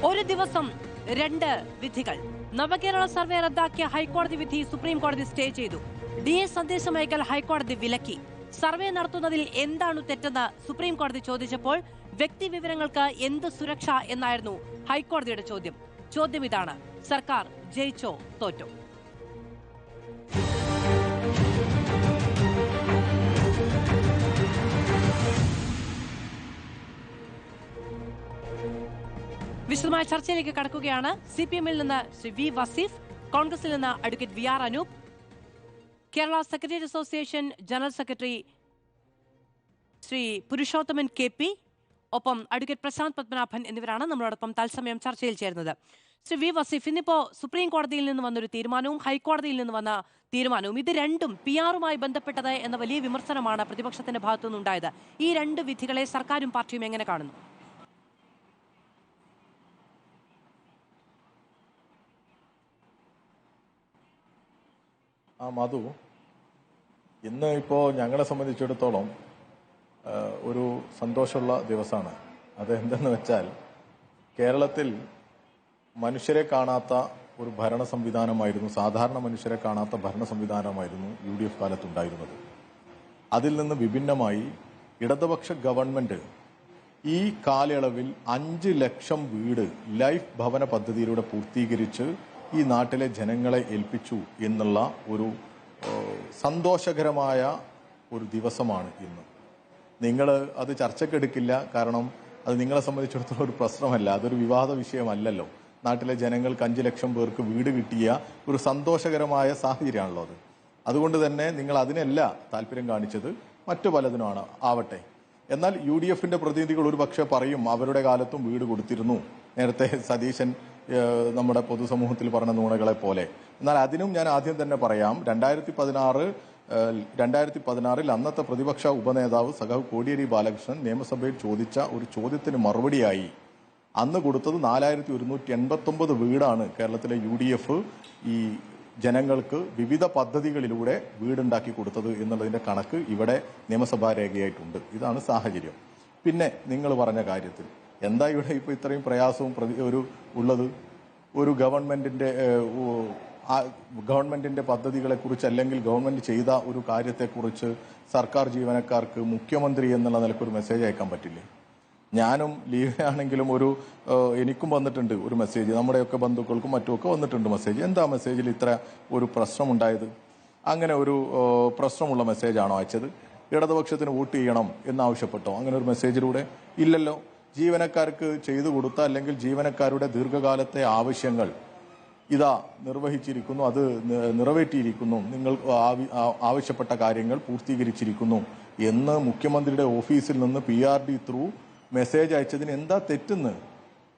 ഒരു ദിവസം രണ്ട് വിധികൾ. നവകേരള സർവേ റദ്ദാക്കിയ ഹൈക്കോടതി വിധി സുപ്രീം കോടതി സ്റ്റേ ചെയ്തു. DA സന്ദേശമയക്കൽ ഹൈക്കോടതി വിലക്കി. സർവേ നടത്തുന്നതിൽ എന്താണ് തെറ്റെന്ന് സുപ്രീം കോടതി ചോദിച്ചപ്പോൾ വ്യക്തി വിവരങ്ങൾക്ക് എന്ത് സുരക്ഷ എന്നായിരുന്നു ഹൈക്കോടതിയുടെ ചോദ്യം. ചോദ്യം ഇതാണ്: സർക്കാർ ജയിച്ചോ തോറ്റോ? വിശദമായ ചർച്ചയിലേക്ക് കടക്കുകയാണ്. CPM-ൽ നിന്ന് ശ്രീ V. വസീഫ്, കോൺഗ്രസിൽ നിന്ന് advocate VR. Anoop, Kerala secretariat association general secretary Shri Purushothaman KP, ഒപ്പം അഡ്വക്കേറ്റ് പ്രശാന്ത് പത്മനാഭൻ എന്നിവരാണ് നമ്മളോടൊപ്പം തത്സമയം ചർച്ചയിൽ ചേരുന്നത്. ശ്രീ V. വസീഫ്, ഇന്നിപ്പോ സുപ്രീം കോടതിയിൽ നിന്ന് വന്നൊരു തീരുമാനവും ഹൈക്കോടതിയിൽ നിന്ന് വന്ന തീരുമാനവും, ഇത് രണ്ടും PR-മായി ബന്ധപ്പെട്ടത് എന്ന വലിയ വിമർശനമാണ് പ്രതിപക്ഷത്തിന്റെ ഭാഗത്തുനിന്നുണ്ടായത്. ഈ രണ്ട് വിധികളെ സർക്കാരും പാർട്ടിയും എങ്ങനെ കാണുന്നു? മധു, ഇന്ന് ഇപ്പോൾ ഞങ്ങളെ സംബന്ധിച്ചിടത്തോളം ഒരു സന്തോഷമുള്ള ദിവസമാണ്. അത് എന്തെന്ന് വെച്ചാൽ, കേരളത്തിൽ മനുഷ്യരെ കാണാത്ത ഒരു ഭരണ സംവിധാനമായിരുന്നു, സാധാരണ മനുഷ്യരെ കാണാത്ത ഭരണ സംവിധാനമായിരുന്നു UDF കാലത്തുണ്ടായിരുന്നത്. അതിൽ നിന്ന് വിഭിന്നമായി ഇടതുപക്ഷ ഗവൺമെന്റ് ഈ കാലയളവിൽ 5 ലക്ഷം വീട് ലൈഫ് ഭവന പദ്ധതിയിലൂടെ പൂർത്തീകരിച്ച് ഈ നാട്ടിലെ ജനങ്ങളെ ഏൽപ്പിച്ചു എന്നുള്ള ഒരു സന്തോഷകരമായ ഒരു ദിവസമാണ് ഇന്ന്. നിങ്ങൾ അത് ചർച്ചയ്ക്കെടുക്കില്ല, കാരണം അത് നിങ്ങളെ സംബന്ധിച്ചിടത്തോളം ഒരു പ്രശ്നമല്ല, അതൊരു വിവാദ വിഷയമല്ലല്ലോ. നാട്ടിലെ ജനങ്ങൾക്ക് 5 ലക്ഷം പേർക്ക് വീട് കിട്ടിയ ഒരു സന്തോഷകരമായ സാഹചര്യമാണല്ലോ അത്. അതുകൊണ്ട് തന്നെ നിങ്ങൾ അതിനല്ല താല്പര്യം കാണിച്ചത്, മറ്റു പലതിനാണ് ആവട്ടെ. എന്നാൽ UDF-ന്റെ പ്രതിനിധികൾ ഒരു പക്ഷേ പറയും അവരുടെ കാലത്തും വീട് കൊടുത്തിരുന്നു, നേരത്തെ സതീശൻ നമ്മുടെ പൊതുസമൂഹത്തിൽ പറഞ്ഞ നുണകളെ പോലെ. എന്നാൽ അതിനും ഞാൻ ആദ്യം തന്നെ പറയാം, 2016 അന്നത്തെ പ്രതിപക്ഷ ഉപനേതാവ് സഖാവ് കോടിയേരി ബാലകൃഷ്ണൻ നിയമസഭയിൽ ചോദിച്ച ഒരു ചോദ്യത്തിന് മറുപടിയായി അന്ന് കൊടുത്തത് 4189 വീടാണ് കേരളത്തിലെ UDF ഈ ജനങ്ങൾക്ക് വിവിധ പദ്ധതികളിലൂടെ വീടുണ്ടാക്കി കൊടുത്തത് എന്നുള്ളതിന്റെ കണക്ക് ഇവിടെ നിയമസഭാ രേഖയായിട്ടുണ്ട്. ഇതാണ് സാഹചര്യം. പിന്നെ നിങ്ങൾ പറഞ്ഞ കാര്യത്തിൽ എന്താ ഇവിടെ ഇപ്പോൾ ഇത്രയും പ്രയാസവും ഉള്ളത്? ഒരു ഗവൺമെന്റിന്റെ പദ്ധതികളെക്കുറിച്ച് അല്ലെങ്കിൽ ഗവൺമെന്റ് ചെയ്ത ഒരു കാര്യത്തെക്കുറിച്ച് സർക്കാർ ജീവനക്കാർക്ക് മുഖ്യമന്ത്രി എന്നുള്ള നിലക്കൊരു മെസ്സേജ് അയക്കാൻ പറ്റില്ലേ? ഞാനും ലീവിലാണെങ്കിലും എനിക്കും വന്നിട്ടുണ്ട് ഒരു മെസ്സേജ്, നമ്മുടെയൊക്കെ ബന്ധുക്കൾക്കും മറ്റുമൊക്കെ വന്നിട്ടുണ്ട് മെസ്സേജ്. എന്താ മെസ്സേജിൽ ഇത്ര ഒരു പ്രശ്നമുണ്ടായത്? അങ്ങനെ ഒരു പ്രശ്നമുള്ള മെസ്സേജാണോ അയച്ചത്? ഇടതുപക്ഷത്തിന് വോട്ട് ചെയ്യണം എന്നാവശ്യപ്പെട്ടോ അങ്ങനെ ഒരു മെസ്സേജിലൂടെ? ഇല്ലല്ലോ. ജീവനക്കാർക്ക് ചെയ്തു കൊടുത്ത അല്ലെങ്കിൽ ജീവനക്കാരുടെ ദീർഘകാലത്തെ ആവശ്യങ്ങൾ ഇതാ നിർവഹിച്ചിരിക്കുന്നു, അത് നിറവേറ്റിയിരിക്കുന്നു, നിങ്ങൾ ആവശ്യപ്പെട്ട കാര്യങ്ങൾ പൂർത്തീകരിച്ചിരിക്കുന്നു എന്ന് മുഖ്യമന്ത്രിയുടെ ഓഫീസിൽ നിന്ന് PRD ത്രൂ മെസ്സേജ് അയച്ചതിന് എന്താ തെറ്റെന്ന്?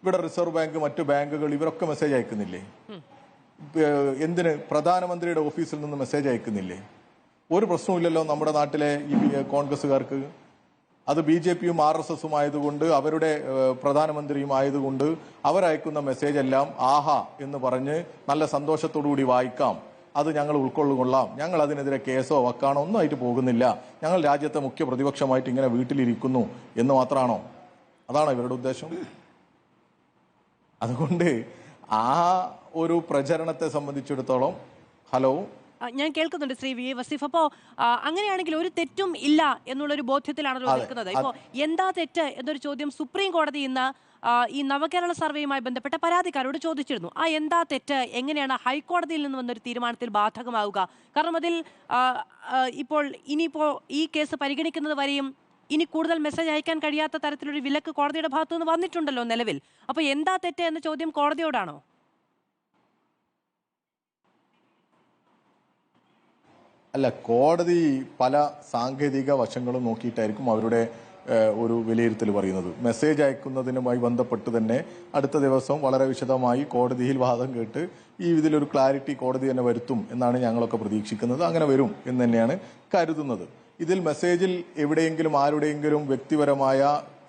ഇവിടെ റിസർവ് ബാങ്ക്, മറ്റു ബാങ്കുകൾ ഇവരൊക്കെ മെസ്സേജ് അയക്കുന്നില്ലേ? എന്തിന് പ്രധാനമന്ത്രിയുടെ ഓഫീസിൽ നിന്ന് മെസ്സേജ് അയക്കുന്നില്ലേ? ഒരു പ്രശ്നമില്ലല്ലോ നമ്മുടെ നാട്ടിലെ ഈ കോൺഗ്രസുകാർക്ക്. അത് BJP-യും RSS-ഉം ആയതുകൊണ്ട്, അവരുടെ പ്രധാനമന്ത്രിയും ആയതുകൊണ്ട് അവരയക്കുന്ന മെസ്സേജ് എല്ലാം ആഹാ എന്ന് പറഞ്ഞ് നല്ല സന്തോഷത്തോടുകൂടി വായിക്കാം, അത് ഞങ്ങൾ ഉൾക്കൊള്ളുകൊള്ളാം, ഞങ്ങൾ അതിനെതിരെ കേസോ വക്കാണോ ഒന്നും ആയിട്ട് പോകുന്നില്ല, ഞങ്ങൾ രാജ്യത്തെ മുഖ്യ പ്രതിപക്ഷമായിട്ട് ഇങ്ങനെ വീട്ടിലിരിക്കുന്നു എന്ന് മാത്രമാണോ? അതാണോ ഇവരുടെ ഉദ്ദേശം? അതുകൊണ്ട് ആ ഒരു പ്രചരണത്തെ സംബന്ധിച്ചിടത്തോളം ഞാൻ കേൾക്കുന്നുണ്ട് ശ്രീ V. വസീഫ്. അപ്പോ അങ്ങനെയാണെങ്കിൽ ഒരു തെറ്റും ഇല്ല എന്നുള്ളൊരു ബോധ്യത്തിലാണല്ലോ നിൽക്കുന്നത്. ഇപ്പോ എന്താ തെറ്റ് എന്നൊരു ചോദ്യം സുപ്രീം കോടതി ഇന്ന് ഈ നവകേരള സർവേയുമായി ബന്ധപ്പെട്ട പരാതിക്കാരോട് ചോദിച്ചിരുന്നു. ആ എന്താ തെറ്റ് എങ്ങനെയാണ് ഹൈക്കോടതിയിൽ നിന്ന് വന്നൊരു തീരുമാനത്തിൽ ബാധകമാവുക? കാരണം അതിൽ ഇനിയിപ്പോ ഈ കേസ് പരിഗണിക്കുന്നത് വരെയും ഇനി കൂടുതൽ മെസ്സേജ് അയക്കാൻ കഴിയാത്ത തരത്തിലൊരു വിലക്ക് കോടതിയുടെ ഭാഗത്തുനിന്ന് വന്നിട്ടുണ്ടല്ലോ നിലവിൽ. അപ്പൊ എന്താ തെറ്റ് എന്ന ചോദ്യം കോടതിയോടാണോ? അല്ല, കോടതി പല സാങ്കേതിക വശങ്ങളും നോക്കിയിട്ടായിരിക്കും അവരുടെ ഒരു വിലയിരുത്തൽ പറയുന്നത്. മെസ്സേജ് അയക്കുന്നതിനുമായി ബന്ധപ്പെട്ട് തന്നെ അടുത്ത ദിവസം വളരെ വിശദമായി കോടതിയിൽ വാദം കേട്ട് ഇതിലൊരു ക്ലാരിറ്റി കോടതി തന്നെ വരുത്തും എന്നാണ് ഞങ്ങളൊക്കെ പ്രതീക്ഷിക്കുന്നത്. അങ്ങനെ വരും എന്ന് തന്നെയാണ് കരുതുന്നത്. ഇതിൽ മെസ്സേജിൽ എവിടെയെങ്കിലും ആരുടെയെങ്കിലും വ്യക്തിപരമായ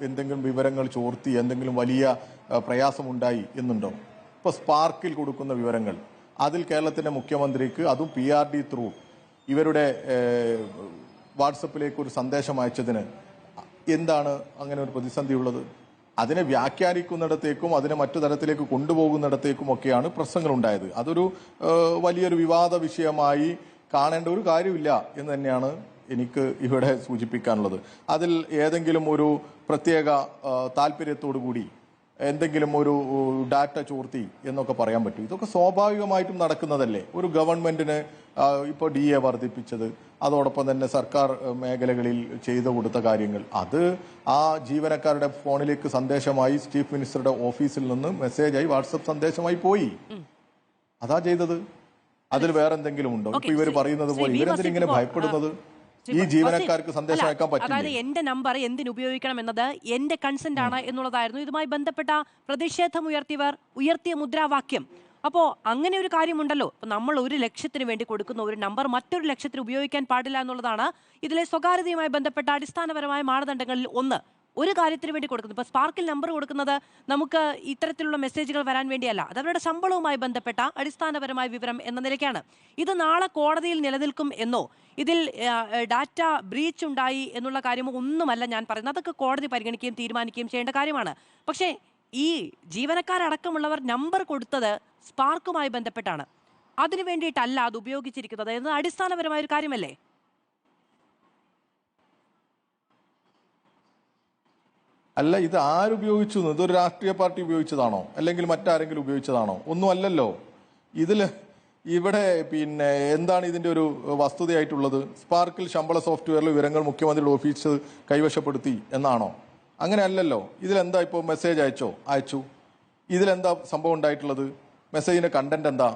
എന്തെങ്കിലും വിവരങ്ങൾ ചോർത്തി എന്തെങ്കിലും വലിയ പ്രയാസമുണ്ടായി എന്നുണ്ടോ? ഇപ്പോൾ സ്പാർക്കിൽ കൊടുക്കുന്ന വിവരങ്ങൾ, അതിൽ കേരളത്തിന്റെ മുഖ്യമന്ത്രിക്ക് അതും PRD ത്രൂ ഇവരുടെ വാട്സപ്പിലേക്ക് ഒരു സന്ദേശം അയച്ചതിന് എന്താണ് അങ്ങനെ ഒരു പ്രതിസന്ധി ഉള്ളത്? അതിനെ വ്യാഖ്യാനിക്കുന്നിടത്തേക്കും അതിനെ മറ്റു തരത്തിലേക്ക് കൊണ്ടുപോകുന്നിടത്തേക്കും ഒക്കെയാണ് പ്രശ്നങ്ങൾ ഉണ്ടായത്. അതൊരു വലിയൊരു വിവാദ വിഷയമായി കാണേണ്ട ഒരു കാര്യമില്ല എന്ന് തന്നെയാണ് എനിക്ക് ഇവിടെ സൂചിപ്പിക്കാനുള്ളത്. അതിൽ ഏതെങ്കിലും ഒരു പ്രത്യേക താല്പര്യത്തോടു കൂടി എന്തെങ്കിലും ഒരു ഡാറ്റ ചോർത്തി എന്നൊക്കെ പറയാൻ പറ്റും. ഇതൊക്കെ സ്വാഭാവികമായിട്ടും നടക്കുന്നതല്ലേ. ഒരു ഗവൺമെന്റിന് ഇപ്പോൾ DA വർദ്ധിപ്പിച്ചത്, അതോടൊപ്പം തന്നെ സർക്കാർ മേഖലകളിൽ ചെയ്തു കൊടുത്ത കാര്യങ്ങൾ, അത് ആ ജീവനക്കാരുടെ ഫോണിലേക്ക് സന്ദേശമായി ചീഫ് മിനിസ്റ്ററുടെ ഓഫീസിൽ നിന്ന് മെസ്സേജായി വാട്സപ്പ് സന്ദേശമായി പോയി. അതാ ചെയ്തത്. അതിൽ വേറെ എന്തെങ്കിലും ഉണ്ടോ? ഇപ്പൊ ഇവർ പറയുന്നത് പോലെ ഇവരെന്തിനിങ്ങനെ ഭയപ്പെടുന്നത്? ഈ ജീവനക്കാർക്ക് സന്ദേശം അയക്കാൻ പറ്റില്ല. അതായത് എന്റെ നമ്പർ എന്തിനു ഉപയോഗിക്കണം എന്നത് എന്റെ കൺസെന്റ് ആണ് എന്നുള്ളതായിരുന്നു ഇതുമായി ബന്ധപ്പെട്ട പ്രതിഷേധം ഉയർത്തിയ മുദ്രാവാക്യം. അപ്പോ അങ്ങനെ ഒരു കാര്യമുണ്ടല്ലോ. നമ്മൾ 1 ലക്ഷത്തിന് വേണ്ടി കൊടുക്കുന്ന ഒരു നമ്പർ മറ്റൊരു ലക്ഷത്തിന് ഉപയോഗിക്കാൻ പാടില്ല എന്നുള്ളതാണ് ഇതിലെ സ്വകാര്യതയുമായി ബന്ധപ്പെട്ട അടിസ്ഥാനപരമായ മാനദണ്ഡങ്ങളിൽ ഒന്ന്. ഒരു കാര്യത്തിന് വേണ്ടി കൊടുക്കുന്നത്, ഇപ്പൊ സ്പാർക്കിൽ നമ്പർ കൊടുക്കുന്നത് നമുക്ക് ഇത്തരത്തിലുള്ള മെസ്സേജുകൾ വരാൻ വേണ്ടിയല്ല, അത് അവരുടെ ശമ്പളവുമായി ബന്ധപ്പെട്ട അടിസ്ഥാനപരമായ വിവരം എന്ന നിലയ്ക്കാണ്. ഇത് നാളെ കോടതിയിൽ നിലനിൽക്കും എന്നോ ഇതിൽ ഡാറ്റ ബ്രീച്ച് ഉണ്ടായി എന്നുള്ള കാര്യമോ ഒന്നുമല്ല ഞാൻ പറയുന്നത്. അതൊക്കെ കോടതി പരിഗണിക്കുകയും തീരുമാനിക്കുകയും ചെയ്യേണ്ട കാര്യമാണ്. പക്ഷേ ഈ ജീവനക്കാരടക്കമുള്ളവർ നമ്പർ കൊടുത്തത് സ്പാർക്കുമായി ബന്ധപ്പെട്ടാണ്. അതിനു വേണ്ടിയിട്ടല്ല അത് ഉപയോഗിച്ചിരിക്കുന്നത് എന്നത് അടിസ്ഥാനപരമായ ഒരു കാര്യമല്ലേ? അല്ല, ഇത് ആരുപയോഗിച്ചു? ഇതൊരു രാഷ്ട്രീയ പാർട്ടി ഉപയോഗിച്ചതാണോ അല്ലെങ്കിൽ മറ്റാരെങ്കിലും ഉപയോഗിച്ചതാണോ? ഒന്നും അല്ലല്ലോ. ഇവിടെ എന്താണ് ഇതിന്റെ ഒരു വസ്തുതയായിട്ടുള്ളത്? സ്പാർക്കിൽ ശമ്പള സോഫ്റ്റ്വെയറിൽ വിവരങ്ങൾ മുഖ്യമന്ത്രിയുടെ ഓഫീസ് കൈവശപ്പെടുത്തി എന്നാണോ? അങ്ങനെ അല്ലല്ലോ. ഇതിലെന്താ ഇപ്പോൾ മെസ്സേജ് അയച്ചു? ഇതിലെന്താ സംഭവം ഉണ്ടായിട്ടുള്ളത്? മെസ്സേജിന്റെ കണ്ടന്റ് എന്താ?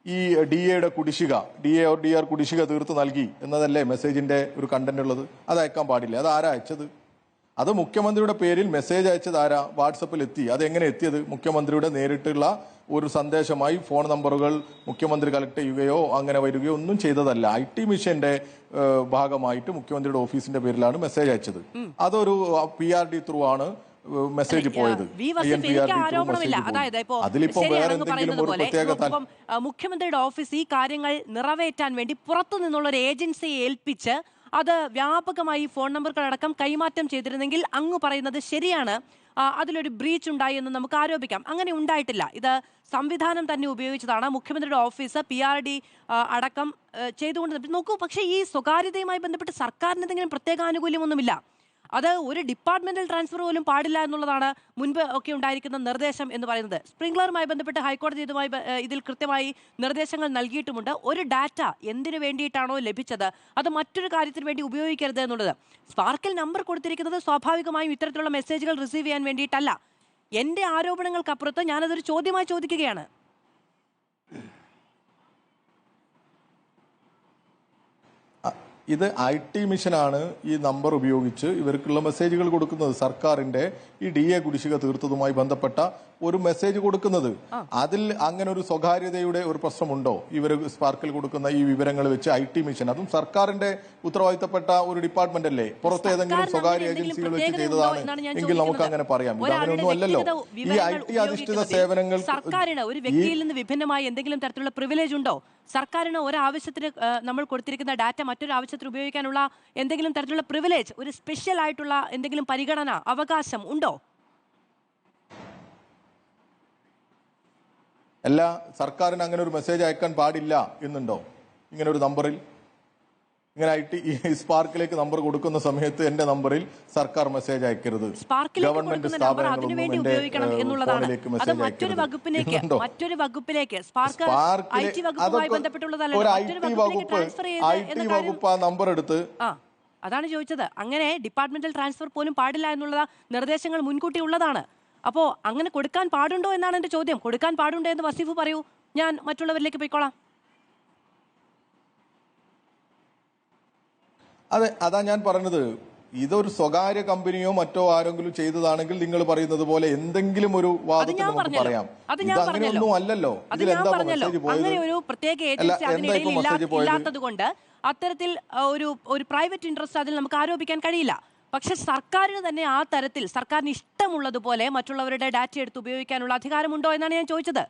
ഈ DAയുടെ കുടിശ്ശിക, DA കുടിശ്ശിക തീർത്ത് നൽകി എന്നതല്ലേ മെസ്സേജിന്റെ ഒരു കണ്ടന്റ് ഉള്ളത്? അത് അയക്കാൻ പാടില്ല. അത് ആരാ അയച്ചത്? അത് മുഖ്യമന്ത്രിയുടെ പേരിൽ മെസ്സേജ് അയച്ചത് ആരാ? വാട്സപ്പിൽ എത്തി. അതെങ്ങനെ എത്തിയത്? മുഖ്യമന്ത്രിയുടെ നേരിട്ടുള്ള ഒരു സന്ദേശമായി ഫോൺ നമ്പറുകൾ മുഖ്യമന്ത്രി കളക്ട് ചെയ്യുകയോ അങ്ങനെ വരികയോ ഒന്നും ചെയ്തതല്ല. IT മിഷന്റെ ഭാഗമായിട്ട് മുഖ്യമന്ത്രിയുടെ ഓഫീസിന്റെ പേരിലാണ് മെസ്സേജ് അയച്ചത്. അതൊരു PRD ത്രൂ ആണ് മെസ്സേജ് പോയത്. അതിലിപ്പോ വേറെ എന്തെങ്കിലും ഒരു പ്രത്യേക മുഖ്യമന്ത്രിയുടെ ഓഫീസ് ഈ കാര്യങ്ങൾ നിറവേറ്റാൻ വേണ്ടി പുറത്തു നിന്നുള്ള ഒരു ഏജൻസിയെ ഏൽപ്പിച്ച് അത് വ്യാപകമായി ഫോൺ നമ്പറുകളടക്കം കൈമാറ്റം ചെയ്തിരുന്നെങ്കിൽ അങ്ങ് പറയുന്നത് ശരിയാണ്, അതിലൊരു ബ്രീച്ച് ഉണ്ടായി എന്ന് നമുക്ക് ആരോപിക്കാം. അങ്ങനെ ഉണ്ടായിട്ടില്ല. ഇത് സംവിധാനം തന്നെ ഉപയോഗിച്ചതാണ്. മുഖ്യമന്ത്രിയുടെ ഓഫീസ് PRD അടക്കം ചെയ്തുകൊണ്ട് നോക്കൂ. പക്ഷേ ഈ സ്വകാര്യതയുമായി ബന്ധപ്പെട്ട് സർക്കാരിന് എന്തെങ്കിലും പ്രത്യേക ആനുകൂല്യമൊന്നുമില്ല. അത് ഒരു ഡിപ്പാർട്ട്മെന്റൽ ട്രാൻസ്ഫർ പോലും പാടില്ല എന്നുള്ളതാണ് മുൻപ് ഒക്കെ ഉണ്ടായിരിക്കുന്ന നിർദ്ദേശം എന്ന് പറയുന്നത്. സ്പ്രിംഗ്ലറുമായി ബന്ധപ്പെട്ട് ഹൈക്കോടതി ഇതിൽ കൃത്യമായി നിർദ്ദേശങ്ങൾ നൽകിയിട്ടുമുണ്ട്. ഒരു ഡാറ്റ എന്തിനു വേണ്ടിയിട്ടാണോ ലഭിച്ചത് അത് മറ്റൊരു കാര്യത്തിന് വേണ്ടി ഉപയോഗിക്കരുത് എന്നുള്ളത്. സ്പാർക്കിൽ നമ്പർ കൊടുത്തിരിക്കുന്നത് സ്വാഭാവികമായും ഇത്തരത്തിലുള്ള മെസ്സേജുകൾ റിസീവ് ചെയ്യാൻ വേണ്ടിയിട്ടല്ല. എന്റെ ആരോപണങ്ങൾക്കപ്പുറത്ത് ഞാനതൊരു ചോദ്യമായി ചോദിക്കുകയാണ്. ഇത് IT മിഷനാണ് ഈ നമ്പർ ഉപയോഗിച്ച് ഇവർക്കുള്ള മെസ്സേജുകൾ കൊടുക്കുന്നത്. സർക്കാരിന്റെ ഈ DA കുടിശ്ശിക തീർത്തതുമായി ബന്ധപ്പെട്ട ഒരു മെസ്സേജ് കൊടുക്കുന്നത്. അതിൽ അങ്ങനെ ഒരു സ്വകാര്യതയുടെ ഒരു പ്രശ്നമുണ്ടോ? ഇവർ സ്പാർക്കിൽ കൊടുക്കുന്ന ഈ വിവരങ്ങൾ വെച്ച് IT മിഷൻ, അതും സർക്കാരിന്റെ ഉത്തരവാദിത്തപ്പെട്ട ഒരു ഡിപ്പാർട്ട്മെന്റ് അല്ലേ? പുറത്ത് ഏതെങ്കിലും സ്വകാര്യ ഏജൻസികൾ വെച്ച് ചെയ്തതാണ് എങ്കിൽ നമുക്ക് അങ്ങനെ പറയാം. ഇത് അങ്ങനെയൊന്നും അല്ലല്ലോ. ഈ IT അധിഷ്ഠിത സേവനങ്ങൾ സർക്കാരിന് ഒരു വ്യക്തിയിൽ നിന്ന് വിഭിന്നമായി എന്തെങ്കിലും തരത്തിലുള്ള പ്രിവിലേജ് ഉണ്ടോ? സർക്കാരിന് ഒരാവശ്യത്തിന് നമ്മൾ കൊടുത്തിരിക്കുന്ന ഡാറ്റ മറ്റൊരു ആവശ്യത്തിന് ഉപയോഗിക്കാനുള്ള എന്തെങ്കിലും തരത്തിലുള്ള പ്രിവിലേജ്, ഒരു സ്പെഷ്യൽ ആയിട്ടുള്ള എന്തെങ്കിലും പരിഗണന, അവകാശം ഉണ്ടോ? അല്ല, സർക്കാരിന് അങ്ങനെ ഒരു മെസ്സേജ് അയക്കാൻ പാടില്ല എന്നുണ്ടോ? ഇങ്ങനെ ഒരു നമ്പറിൽ ഇങ്ങനെ സ്പാർക്കിലേക്ക് നമ്പർ കൊടുക്കുന്ന സമയത്ത് എന്റെ നമ്പറിൽ സർക്കാർ മെസ്സേജ് അയക്കരുത്, ഗവൺമെന്റ് സ്ഥാപനങ്ങളൊന്നും മറ്റൊരു വകുപ്പിലേക്ക് വകുപ്പ് ആ നമ്പർ എടുത്ത് അതാണ് ചോദിച്ചത്. അങ്ങനെ ഡിപ്പാർട്ട്മെന്റൽ ട്രാൻസ്ഫർ പോലും പാടില്ല എന്നുള്ള നിർദ്ദേശങ്ങൾ മുൻകൂട്ടി ഉള്ളതാണ്. അപ്പോ അങ്ങനെ കൊടുക്കാൻ പാടുണ്ടോ എന്നാണ് എന്റെ ചോദ്യം. കൊടുക്കാൻ പാടുണ്ടോ എന്ന് വസീഫ് പറയൂ, ഞാൻ മറ്റുള്ളവരിലേക്ക് പോയിക്കോളാം. അതെ, അതാ ഞാൻ പറഞ്ഞത്. ഇതൊരു സ്വകാര്യ കമ്പനിയോ മറ്റോ ആരെങ്കിലും ചെയ്തതാണെങ്കിൽ നിങ്ങൾ പറയുന്നത് പോലെ എന്തെങ്കിലും ഒരു വാദത്തിന് നമുക്ക് പറയാം. ഇത് അങ്ങനെയൊന്നും അല്ലല്ലോ. ഇതിലെന്താ മെസ്സേജ് പോയത്? അത്തരത്തിൽ ഒരു പ്രൈവറ്റ് ഇൻട്രസ്റ്റ് അതിൽ നമുക്ക് ആരോപിക്കാൻ കഴിയില്ല. പക്ഷെ സർക്കാരിന് തന്നെ ആ തരത്തിൽ സർക്കാരിന് ഇഷ്ടമുള്ളതുപോലെ മറ്റുള്ളവരുടെ ഡാറ്റ എടുത്ത് ഉപയോഗിക്കാനുള്ള അധികാരമുണ്ടോ എന്നാണ് ഞാൻ ചോദിച്ചത്.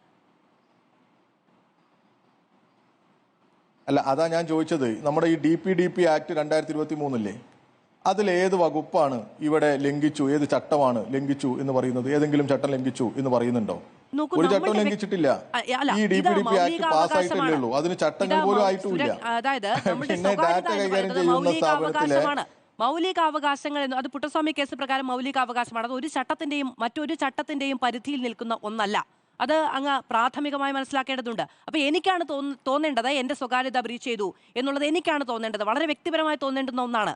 അല്ല, അതാ ഞാൻ ചോദിച്ചത്. നമ്മുടെ ഈ DPDP ആക്ട് 2023 ഇല്ലേ, അതിലേത് വകുപ്പാണ് ഇവിടെ ലംഘിച്ചു, ഏത് ചട്ടമാണ് ലംഘിച്ചു എന്ന് പറയുന്നത്? ഏതെങ്കിലും ചട്ടം ലംഘിച്ചു എന്ന് പറയുന്നുണ്ടോ? ഒരു ചട്ടം ലംഘിച്ചിട്ടില്ല. ഈ DPDP ആക്ട് പാസ്സായിട്ടല്ലേ ഉള്ളൂ, അതിന് ചട്ടങ്ങൾ പോലും ആയിട്ടുമില്ല. പിന്നെ ഡാറ്റ കൈകാര്യം ചെയ്യുന്ന സ്ഥാപനത്തിലെ മൗലികാവകാശങ്ങൾ എന്ന് അത് പുട്ടസ്വാമി കേസ് പ്രകാരം മൗലികാവകാശമാണ്. അത് ഒരു ചട്ടത്തിന്റെയും മറ്റൊരു ചട്ടത്തിന്റെയും പരിധിയിൽ നിൽക്കുന്ന ഒന്നല്ല. അത് അങ്ങ് പ്രാഥമികമായി മനസ്സിലാക്കേണ്ടതുണ്ട്. അപ്പൊ എനിക്കാണ് തോന്നേണ്ടത് എന്റെ സ്വകാര്യത ബ്രീച്ച് ചെയ്തു എന്നുള്ളത് എനിക്കാണ് തോന്നേണ്ടത്, വളരെ വ്യക്തിപരമായി തോന്നേണ്ടുന്ന ഒന്നാണ്.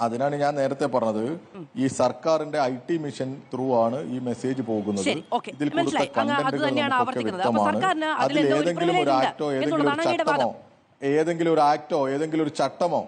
അതിനാണ് ഞാൻ നേരത്തെ പറഞ്ഞത്, ഈ സർക്കാരിന്റെ IT മിഷൻ ത്രൂ ആണ് ഈ മെസ്സേജ് പോകുന്നത്. ഇതിൽ കൊടുത്ത കണ്ടന്റുകൾ നമുക്കൊക്കെ വ്യക്തമാണ്. അതിൽ ഏതെങ്കിലും ഒരു ആക്ടോ ഏതെങ്കിലും ഒരു ചട്ടമോ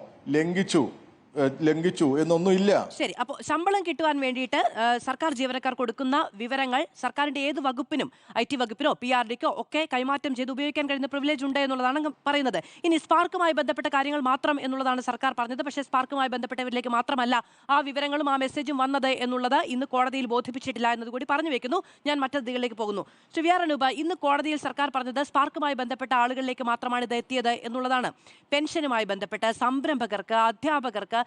ലംഘിച്ചു എന്നൊന്നുമില്ല. ശരി, അപ്പോൾ ശമ്പളം കിട്ടുവാൻ വേണ്ടിയിട്ട് സർക്കാർ ജീവനക്കാർ കൊടുക്കുന്ന വിവരങ്ങൾ സർക്കാരിന്റെ ഏത് വകുപ്പിനും, IT വകുപ്പിനോ PRDക്കോ ഒക്കെ കൈമാറ്റം ചെയ്ത് ഉപയോഗിക്കാൻ കഴിയുന്ന പ്രിവിലേജ് ഉണ്ട് എന്നുള്ളതാണ് പറയുന്നത്. ഇനി സ്പാർക്കുമായി ബന്ധപ്പെട്ട കാര്യങ്ങൾ മാത്രം എന്നുള്ളതാണ് സർക്കാർ പറഞ്ഞത്. പക്ഷേ സ്പാർക്കുമായി ബന്ധപ്പെട്ടവരിലേക്ക് മാത്രമല്ല ആ വിവരങ്ങളും ആ മെസ്സേജും വന്നത് എന്നുള്ളത് ഇന്ന് കോടതിയിൽ ബോധിപ്പിച്ചിട്ടില്ല എന്നതുകൂടി പറഞ്ഞു വെക്കുന്നു. ഞാൻ മറ്റതിലേക്ക് പോകുന്നു. ശ്രീ വി ആർ അനൂപ്, ഇന്ന് കോടതിയിൽ സർക്കാർ പറഞ്ഞത് സ്പാർക്കുമായി ബന്ധപ്പെട്ട ആളുകളിലേക്ക് മാത്രമാണ് ഇത് എത്തിയത് എന്നുള്ളതാണ്. പെൻഷനുമായി ബന്ധപ്പെട്ട് സംരംഭകർക്ക്, അധ്യാപകർക്ക്,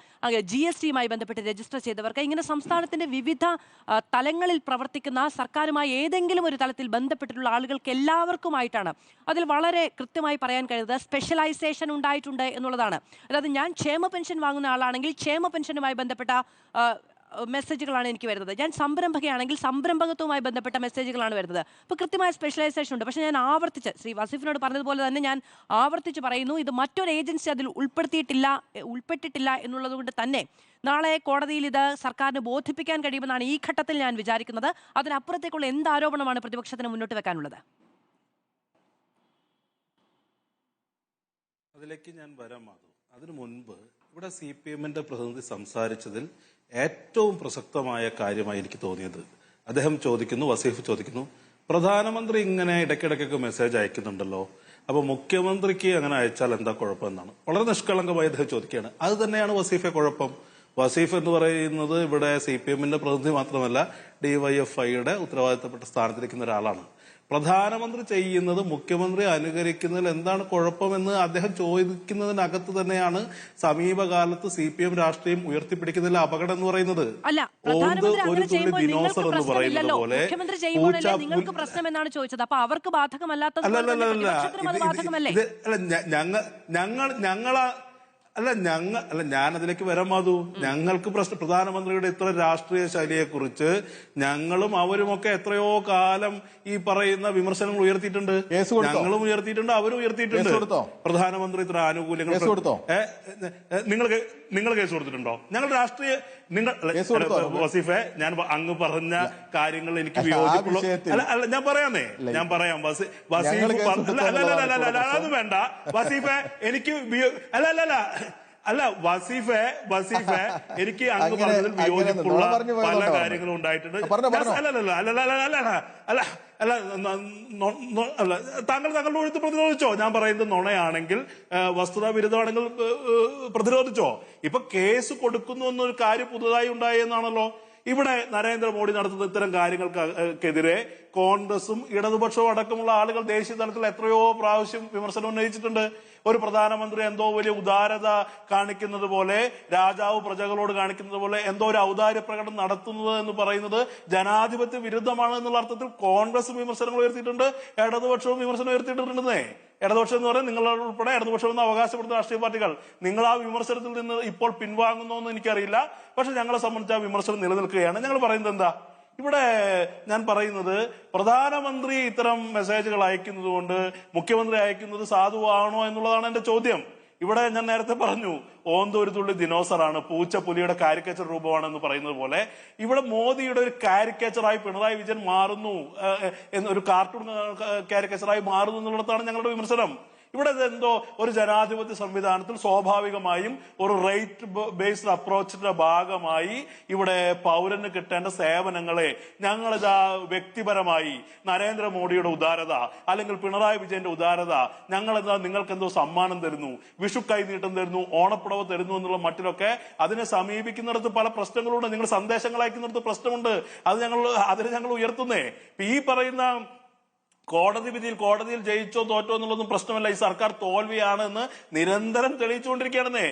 GSTയുമായി ബന്ധപ്പെട്ട് രജിസ്റ്റർ ചെയ്തവർക്ക്, ഇങ്ങനെ സംസ്ഥാനത്തിന്റെ വിവിധ തലങ്ങളിൽ പ്രവർത്തിക്കുന്ന സർക്കാരുമായി ഏതെങ്കിലും ഒരു തലത്തിൽ ബന്ധപ്പെട്ടിട്ടുള്ള ആളുകൾക്ക് എല്ലാവർക്കുമായിട്ടാണ്. അതിൽ വളരെ കൃത്യമായി പറയാൻ കഴിയുന്നത് സ്പെഷ്യലൈസേഷൻ ഉണ്ടായിട്ടുണ്ട് എന്നുള്ളതാണ്. അതായത് ഞാൻ ക്ഷേമ പെൻഷൻ വാങ്ങുന്ന ആളാണെങ്കിൽ ക്ഷേമ പെൻഷനുമായി ബന്ധപ്പെട്ട മെസ്സേജുകളാണ് എനിക്ക് വരുന്നത്. ഞാൻ സംരംഭകയാണെങ്കിൽ സംരംഭകത്വവുമായി ബന്ധപ്പെട്ട മെസ്സേജുകളാണ് വരുന്നത്. അപ്പോൾ കൃത്യമായ സ്പെഷ്യലൈസേഷൻ ഉണ്ട്. പക്ഷേ ഞാൻ ആവർത്തിച്ച് ശ്രീ വസീഫിനോട് പറഞ്ഞതുപോലെ തന്നെ ഞാൻ ആവർത്തിച്ച് പറയുന്നു, ഇത് മറ്റൊരു ഏജൻസി അതിൽ ഉൾപ്പെട്ടിട്ടില്ല എന്നുള്ളത് കൊണ്ട് തന്നെ നാളെ കോടതിയിൽ ഇത് സർക്കാരിന് ബോധിപ്പിക്കാൻ കഴിയുമെന്നാണ് ഈ ഘട്ടത്തിൽ ഞാൻ വിചാരിക്കുന്നത്. അതിനപ്പുറത്തേക്കുള്ള എന്ത് ആരോപണമാണ് പ്രതിപക്ഷത്തിന് മുന്നോട്ട് വെക്കാനുള്ളത്? അതിലേക്ക് ഞാൻ വരാം. അതിനു മുൻപ് ഇവിടെ CPMന്റെ പ്രതിനിധി സംസാരിച്ചതിൽ ഏറ്റവും പ്രസക്തമായ കാര്യമായി എനിക്ക് തോന്നിയത്, അദ്ദേഹം ചോദിക്കുന്നു, വസീഫ് ചോദിക്കുന്നു, പ്രധാനമന്ത്രി ഇങ്ങനെ ഇടയ്ക്കിടയ്ക്കൊക്കെ മെസ്സേജ് അയക്കുന്നുണ്ടല്ലോ, അപ്പൊ മുഖ്യമന്ത്രിക്ക് അങ്ങനെ അയച്ചാൽ എന്താ കുഴപ്പമെന്നാണ് വളരെ നിഷ്കളങ്കമായി അദ്ദേഹം ചോദിക്കുകയാണ്. അത് തന്നെയാണ് വസീഫെ കുഴപ്പം. വസീഫ് എന്ന് പറയുന്നത് ഇവിടെ CPMന്റെ പ്രതിനിധി മാത്രമല്ല, DYFIയുടെ ഉത്തരവാദിത്തപ്പെട്ട സ്ഥാനത്തിരിക്കുന്ന ഒരാളാണ്. പ്രധാനമന്ത്രി ചെയ്യുന്നത് മുഖ്യമന്ത്രി അനുകരിക്കുന്നതിൽ എന്താണ് കുഴപ്പമെന്ന് അദ്ദേഹം ചോദിക്കുന്നതിനകത്ത് തന്നെയാണ് സമീപകാലത്ത് CPM രാഷ്ട്രീയം ഉയർത്തിപ്പിടിക്കുന്നതിലെ അപകടം എന്ന് പറയുന്നത്. ഒരു തുള്ളി ദിനോസർ എന്ന് പറയുന്നത് പോലെ നിങ്ങൾക്ക് പ്രശ്നം എന്നാണ് ചോദിച്ചത്. അപ്പൊ അവർക്ക് ബാധകമല്ലാത്ത ഞാൻ അതിലേക്ക് വരാൻ മാധു. ഞങ്ങൾക്ക് പ്രധാനമന്ത്രിയുടെ ഇത്ര രാഷ്ട്രീയ ശൈലിയെ കുറിച്ച് ഞങ്ങളും അവരുമൊക്കെ എത്രയോ കാലം ഈ പറയുന്ന വിമർശനങ്ങൾ ഉയർത്തിയിട്ടുണ്ട്. ഞങ്ങളും ഉയർത്തിയിട്ടുണ്ട്, അവരും ഉയർത്തിയിട്ടുണ്ട്. പ്രധാനമന്ത്രി ഇത്ര ആനുകൂല്യങ്ങൾ നിങ്ങൾ കേസ് കൊടുത്തിട്ടുണ്ടോ? ഞങ്ങളുടെ രാഷ്ട്രീയ വസീഫെ, ഞാൻ അങ്ങ് പറഞ്ഞ കാര്യങ്ങൾ എനിക്ക് വിയോജിപ്പുള്ളൂ. അല്ല ഞാൻ പറയാം വസീഫ് അത് വേണ്ട വസീഫെ, എനിക്ക് അല്ല വസീഫെ എനിക്ക് അങ്ങ് പറഞ്ഞതിൽ വിയോജിപ്പുള്ള പല കാര്യങ്ങളും ഉണ്ടായിട്ടുണ്ട്. താങ്കളുടെ ഒഴുത്ത് പ്രതിരോധിച്ചോ? ഞാൻ പറയുന്നത് നുണയാണെങ്കിൽ, വസ്തുതാ വിരുദ്ധമാണെങ്കിൽ പ്രതിരോധിച്ചോ? ഇപ്പൊ കേസ് കൊടുക്കുന്നു എന്നൊരു കാര്യം പുതുതായി ഉണ്ടായെന്നാണല്ലോ. ഇവിടെ നരേന്ദ്രമോദി നടത്തുന്ന ഇത്തരം കാര്യങ്ങൾക്കെതിരെ കോൺഗ്രസും ഇടതുപക്ഷവും അടക്കമുള്ള ആളുകൾ ദേശീയ തലത്തിൽ എത്രയോ പ്രാവശ്യം വിമർശനം ഉന്നയിച്ചിട്ടുണ്ട്. ഒരു പ്രധാനമന്ത്രി എന്തോ വലിയ ഉദാരത കാണിക്കുന്നത് പോലെ, രാജാവ് പ്രജകളോട് കാണിക്കുന്നത് പോലെ എന്തോ ഒരു ഔദാര്യ പ്രകടനം നടത്തുന്നത് എന്ന് പറയുന്നത് ജനാധിപത്യ വിരുദ്ധമാണ് എന്നുള്ള അർത്ഥത്തിൽ കോൺഗ്രസ് വിമർശനങ്ങൾ ഉയർത്തിയിട്ടുണ്ട്, ഇടതുപക്ഷവും വിമർശനം ഉയർത്തിയിട്ടുണ്ടെന്നേ. ഇടതുപക്ഷം എന്ന് പറയുന്നത് നിങ്ങളുൾപ്പെടെ ഇടതുപക്ഷം എന്ന് അവകാശപ്പെടുന്ന രാഷ്ട്രീയ പാർട്ടികൾ, നിങ്ങൾ ആ വിമർശനത്തിൽ നിന്ന് ഇപ്പോൾ പിൻവാങ്ങുന്നോ എന്ന് എനിക്കറിയില്ല. പക്ഷെ ഞങ്ങളെ സംബന്ധിച്ച് ആ വിമർശനം നിലനിൽക്കുകയാണ്. ഞങ്ങൾ പറയുന്നത് എന്താ? ഇവിടെ ഞാൻ പറയുന്നത്, പ്രധാനമന്ത്രി ഇത്തരം മെസ്സേജുകൾ അയക്കുന്നത് കൊണ്ട് മുഖ്യമന്ത്രി അയക്കുന്നത് സാധുവാണോ എന്നുള്ളതാണ് എന്റെ ചോദ്യം. ഇവിടെ ഞാൻ നേരത്തെ പറഞ്ഞു, ഓന്ത് ഒരു തുള്ളി ദിനോസറാണ്, പൂച്ച പുലിയുടെ കാരിക്കേച്ചർ രൂപമാണെന്ന് പറയുന്നത് പോലെ ഇവിടെ മോദിയുടെ ഒരു കാരിക്കേച്ചറായി പിണറായി വിജയൻ മാറുന്നു, ഒരു കാർട്ടൂൺ കാരിക്കേച്ചറായി മാറുന്നു എന്നുള്ളതാണ് ഞങ്ങളുടെ വിമർശനം. ഇവിടെ എന്തോ ഒരു ജനാധിപത്യ സംവിധാനത്തിൽ സ്വാഭാവികമായും ഒരു റൈറ്റ് ബേസ്ഡ് അപ്രോച്ചിന്റെ ഭാഗമായി ഇവിടെ പൗരന് കിട്ടേണ്ട സേവനങ്ങളെ ഞങ്ങളിതാ വ്യക്തിപരമായി നരേന്ദ്രമോദിയുടെ ഉദാരത അല്ലെങ്കിൽ പിണറായി വിജയന്റെ ഉദാരത, ഞങ്ങളെന്താ നിങ്ങൾക്ക് സമ്മാനം തരുന്നു, വിഷു കൈനീട്ടം തരുന്നു, ഓണപ്പുടവ് തരുന്നു എന്നുള്ള മട്ടിലൊക്കെ അതിനെ സമീപിക്കുന്നിടത്ത് പല പ്രശ്നങ്ങളുണ്ട്. നിങ്ങൾ സന്ദേശങ്ങൾ അയക്കുന്നിടത്ത് പ്രശ്നമുണ്ട്. അതിന് ഞങ്ങൾ ഉയർത്തുന്നേ. ഈ പറയുന്ന കോടതി വിധിയിൽ കോടതിയിൽ ജയിച്ചോ തോറ്റോ എന്നുള്ളതൊന്നും പ്രശ്നമല്ല. ഈ സർക്കാർ തോൽവിയാണ് എന്ന് നിരന്തരം തെളിയിച്ചുകൊണ്ടിരിക്കുകയാണെന്നേ.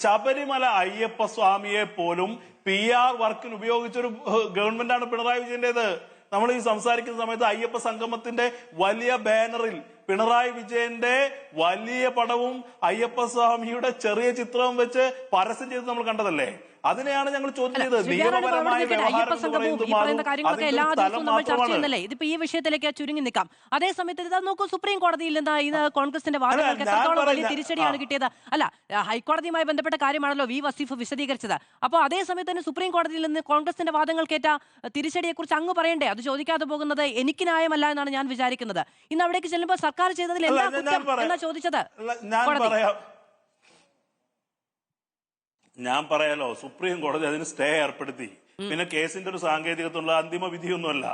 ശബരിമല അയ്യപ്പ സ്വാമിയെ പോലും PR വർക്കിന് ഉപയോഗിച്ചൊരു ഗവൺമെന്റാണ് പിണറായി വിജയന്റേത്. നമ്മൾ ഈ സംസാരിക്കുന്ന സമയത്ത് അയ്യപ്പ സംഗമത്തിന്റെ വലിയ ബാനറിൽ പിണറായി വിജയന്റെ വലിയ പടവും അയ്യപ്പ സ്വാമിയുടെ ചെറിയ ചിത്രവും വെച്ച് പരസ്യം ചെയ്ത് നമ്മൾ കണ്ടതല്ലേ. അതിനെയാണ് ഞങ്ങൾ ചോദ്യം ചെയ്തത്. നിയമപരമായ അയ്യപ്പ സംഗമവും ഈ പറയുന്ന കാര്യങ്ങളൊക്കെ എല്ലാ ദിവസവും നമ്മൾ ചർച്ച ചെയ്യുന്നല്ലേ. ഇതിപ്പോ ഈ വിഷയത്തിലേക്ക് ചുരുങ്ങി നിൽക്കാം. അതേസമയത്ത് ഇതാ നോക്കൂ, സുപ്രീം കോടതിയിൽ നിന്ന് ഇന്ന് കോൺഗ്രസിന്റെ വാദങ്ങൾക്ക് എത്രത്തോളം വലിയ തിരിച്ചടിയാണ് കിട്ടിയത്. അല്ല, ഹൈക്കോടതിയുമായി ബന്ധപ്പെട്ട കാര്യമാണല്ലോ വസീഫ് വിശദീകരിച്ചത്. അപ്പോൾ അതേസമയത്ത് തന്നെ സുപ്രീം കോടതിയിൽ നിന്ന് കോൺഗ്രസിന്റെ വാദങ്ങൾക്കേറ്റ തിരിച്ചടിയെ കുറിച്ച് അങ്ങ് പറയണ്ടേ? അത് ചോദിക്കാതെ പോകുന്നത് എനിക്ക് ന്യായമല്ല എന്നാണ് ഞാൻ വിചാരിക്കുന്നത്. ഇന്ന് അവിടേക്ക് ചെല്ലുമ്പോൾ സർക്കാർ ചെയ്തതിൽ എന്താ കുറ്റം എന്നാ ചോദിച്ചത്. ഞാൻ പറയാലോ, സുപ്രീം കോടതി അതിന് സ്റ്റേ ഏർപ്പെടുത്തി. പിന്നെ കേസിന്റെ ഒരു സാങ്കേതികത്വമുള്ള അന്തിമ വിധിയൊന്നുമല്ല.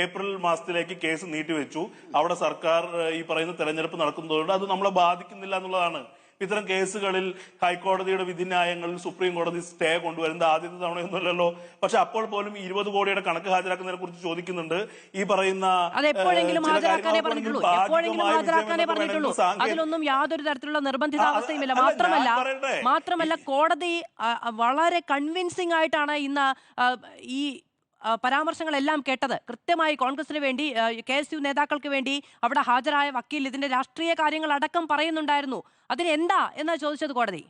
April മാസത്തിലേക്ക് case നീട്ടിവെച്ചു. അവിടെ സർക്കാർ ഈ പറയുന്ന തെരഞ്ഞെടുപ്പ് നടക്കുന്നതുകൊണ്ട് അത് നമ്മളെ ബാധിക്കുന്നില്ല എന്നുള്ളതാണ്. ഇത്തരം കേസുകളിൽ ഹൈക്കോടതിയുടെ വിധിന്യായങ്ങളിൽ സുപ്രീം കോടതി സ്റ്റേ കൊണ്ടുവരുന്നത് ആദ്യത്തെ തവണയൊന്നുമല്ലല്ലോ. പക്ഷെ അപ്പോൾ പോലും 20 കോടിയുടെ കണക്ക് ഹാജരാക്കുന്നതിനെ കുറിച്ച് ചോദിക്കുന്നുണ്ട്. ഈ പറയുന്ന അതിലൊന്നും യാതൊരു തരത്തിലുള്ള നിർബന്ധിതാവസ്ഥയുമില്ല. മാത്രമല്ല കോടതി വളരെ കൺവിൻസിംഗ് ആയിട്ടാണ് ഇന്ന് ഈ പരാമർശങ്ങളെല്ലാം കേട്ടത്. കൃത്യമായി കോൺഗ്രസിന് വേണ്ടി, KSU നേതാക്കൾക്ക് വേണ്ടി അവിടെ ഹാജരായ വക്കീൽ ഇതിന്റെ രാഷ്ട്രീയ കാര്യങ്ങൾ അടക്കം പറയുന്നുണ്ടായിരുന്നു. അതിനെന്താ എന്നാ ചോദിച്ചത് കോടതി.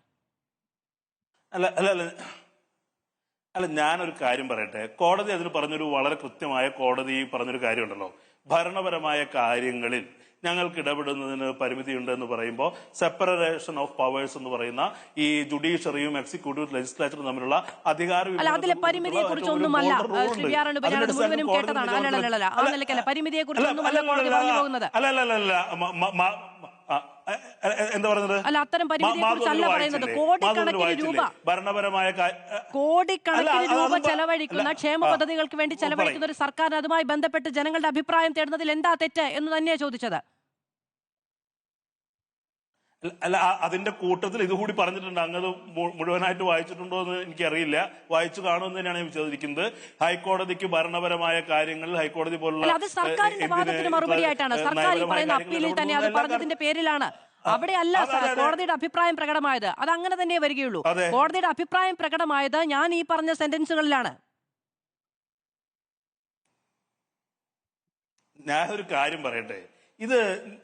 അല്ല ഞാനൊരു കാര്യം പറയട്ടെ. കോടതി അതിന് പറഞ്ഞൊരു വളരെ കൃത്യമായ കോടതി പറഞ്ഞൊരു കാര്യമുണ്ടല്ലോ, ഭരണപരമായ കാര്യങ്ങളിൽ ഞങ്ങൾക്ക് ഇടപെടുന്നതിന് പരിമിതിയുണ്ട് എന്ന് പറയുമ്പോൾ സെപ്പറേഷൻ ഓഫ് പവേഴ്സ് എന്ന് പറയുന്ന ഈ ജുഡീഷ്യറിയും എക്സിക്യൂട്ടീവ് ലെജിസ്ലേച്ചറും തമ്മിലുള്ള അധികാരം പരിമിതിയെ കുറിച്ചൊന്നുമല്ല എന്താ പറയുന്നത്? അല്ല, അത്തരം പരിമിതിയെ കുറിച്ചല്ല പറയുന്നത്. കോടിക്കണക്കിന് രൂപ ചെലവഴിക്കുന്ന ക്ഷേമ പദ്ധതികൾക്ക് വേണ്ടി ചെലവഴിക്കുന്ന ഒരു സർക്കാർ അതുമായി ബന്ധപ്പെട്ട് ജനങ്ങളുടെ അഭിപ്രായം തേടുന്നതിൽ എന്താ തെറ്റ് എന്ന് തന്നെയാണ് ചോദിച്ചത്. അല്ല, അതിന്റെ കൂട്ടത്തിൽ ഇതുകൂടി പറഞ്ഞിട്ടുണ്ട്. അങ്ങത് മുഴുവനായിട്ട് വായിച്ചിട്ടുണ്ടോ എന്ന് എനിക്കറിയില്ല. വായിച്ചു കാണുമെന്ന് തന്നെയാണ് ഞാൻ വിശ്വസിക്കുന്നത്. ഹൈക്കോടതിക്ക് ഭരണപരമായ കാര്യങ്ങളിൽ ഹൈക്കോടതി പോലുള്ള സർക്കാരിന്റെ വാദത്തിന് മറുപടിയായിട്ടാണ് സർക്കാർ ഈ പറയുന്ന അപ്പീലിൽ തന്നെ അത് പറഞ്ഞതിന്റെ പേരിലാണ്. അവിടെയല്ല കോടതിയുടെ അഭിപ്രായം പ്രകടമായത്. അത് അങ്ങനെ തന്നെ വരികയുള്ളൂ. കോടതിയുടെ അഭിപ്രായം പ്രകടമായത് ഞാൻ ഈ പറഞ്ഞ സെന്റൻസുകളിലാണ്. ഞാനൊരു കാര്യം പറയട്ടെ. ഇത്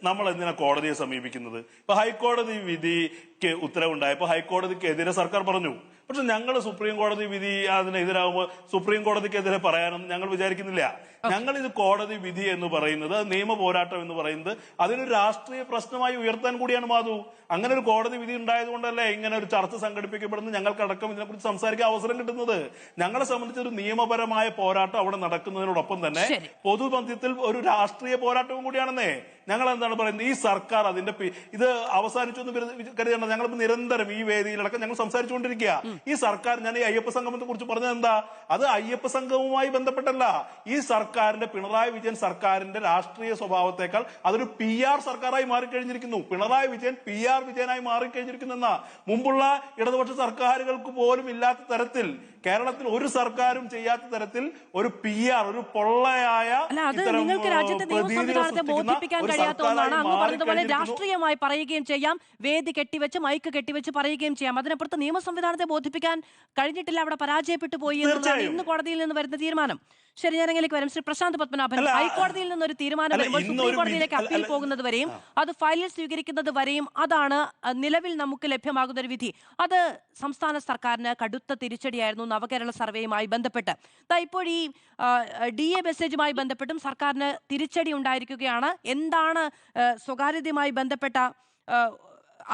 നമ്മൾ എന്തിനാ കോടതിയെ സമീപിക്കുന്നത്? ഇപ്പൊ ഹൈക്കോടതി വിധിക്ക് ഉത്തരവുണ്ടായപ്പോ ഹൈക്കോടതിക്കെതിരെ സർക്കാർ പറഞ്ഞു. പക്ഷെ ഞങ്ങൾ സുപ്രീം കോടതി വിധി അതിനെതിരാകുമ്പോൾ സുപ്രീം കോടതിക്കെതിരെ പറയാനൊന്നും ഞങ്ങൾ വിചാരിക്കുന്നില്ല. ഞങ്ങൾ ഇത് കോടതി വിധി എന്ന് പറയുന്നത്, നിയമ പോരാട്ടം എന്ന് പറയുന്നത് അതിനൊരു രാഷ്ട്രീയ പ്രശ്നമായി ഉയർത്താൻ കൂടിയാണ് മാധു. അങ്ങനെ ഒരു കോടതി വിധി ഉണ്ടായതുകൊണ്ടല്ലേ ഇങ്ങനെ ഒരു ചർച്ച സംഘടിപ്പിക്കപ്പെടുന്നത്, ഞങ്ങൾക്കടക്കം ഇതിനെക്കുറിച്ച് സംസാരിക്കാൻ അവസരം കിട്ടുന്നത്. ഞങ്ങളെ സംബന്ധിച്ച് ഒരു നിയമപരമായ പോരാട്ടം അവിടെ നടക്കുന്നതിനോടൊപ്പം തന്നെ പൊതുമധ്യത്തിൽ ഒരു രാഷ്ട്രീയ പോരാട്ടവും കൂടിയാണെന്നേ. ഞങ്ങൾ എന്താണ് പറയുന്നത്, ഈ സർക്കാർ അതിന്റെ ഇത് അവസാനിച്ചു എന്ന് കരുതേണ്ട. ഞങ്ങളിപ്പോ നിരന്തരം ഈ വേദിയിലടക്കം ഞങ്ങൾ സംസാരിച്ചുകൊണ്ടിരിക്കുക. ഈ സർക്കാർ, ഞാൻ ഈ അയ്യപ്പ സംഗമത്തെ കുറിച്ച് പറഞ്ഞത് എന്താ, അത് അയ്യപ്പ സംഗമവുമായി ബന്ധപ്പെട്ടല്ല. ഈ സർക്കാരിന്റെ, പിണറായി വിജയൻ സർക്കാരിന്റെ രാഷ്ട്രീയ സ്വഭാവത്തെക്കാൾ അതൊരു PR സർക്കാരായി മാറിക്കഴിഞ്ഞിരിക്കുന്നു. പിണറായി വിജയൻ PR വിജയനായി മാറിക്കഴിഞ്ഞിരിക്കുന്ന മുമ്പുള്ള ഇടതുപക്ഷ സർക്കാരുകൾക്ക് പോലും ഇല്ലാത്ത തരത്തിൽ, കേരളത്തിൽ ഒരു സർക്കാരും ചെയ്യാത്ത തരത്തിൽ ഒരു PR, ഒരു പൊള്ളയായ നിങ്ങൾക്ക് രാജ്യത്തെ നിയമ സംവിധാനത്തെ ബോധിപ്പിക്കാൻ കഴിയാത്ത ഒന്നാണ്. അങ്ങ് പറഞ്ഞതുപോലെ രാഷ്ട്രീയമായി പറയുകയും ചെയ്യാം, വേദി കെട്ടിവെച്ച് മൈക്ക് കെട്ടിവെച്ച് പറയുകയും ചെയ്യാം. അതിനപ്പുറത്ത് നിയമ സംവിധാനത്തെ ബോധിപ്പിക്കാൻ കഴിഞ്ഞിട്ടില്ല. അവിടെ പരാജയപ്പെട്ടു പോയി എന്നുള്ളതാണ് ഇന്ന് കോടതിയിൽ നിന്ന് വരുന്ന തീരുമാനം. ശരി, ഞാൻ അങ്ങനെയൊക്കെ വരും. ശ്രീ പ്രശാന്ത് പത്മനാഭൻ, ഹൈക്കോടതിയിൽ നിന്നൊരു തീരുമാനം വരുമ്പോൾ സുപ്രീം കോടതിയിലേക്ക് അപ്പീൽ പോകുന്നത് വരെയും അത് ഫയലിൽ സ്വീകരിക്കുന്നത് വരെയും അതാണ് നിലവിൽ നമുക്ക് ലഭ്യമാകുന്ന ഒരു വിധി. അത് സംസ്ഥാന സർക്കാരിന് കടുത്ത തിരിച്ചടിയായിരുന്നു നവകേരള സർവേയുമായി ബന്ധപ്പെട്ട്. ഇപ്പോൾ ഈ DA മെസ്സേജുമായി ബന്ധപ്പെട്ടും സർക്കാരിന് തിരിച്ചടി ഉണ്ടായിരിക്കുകയാണ്. എന്താണ് സ്വകാര്യതയുമായി ബന്ധപ്പെട്ട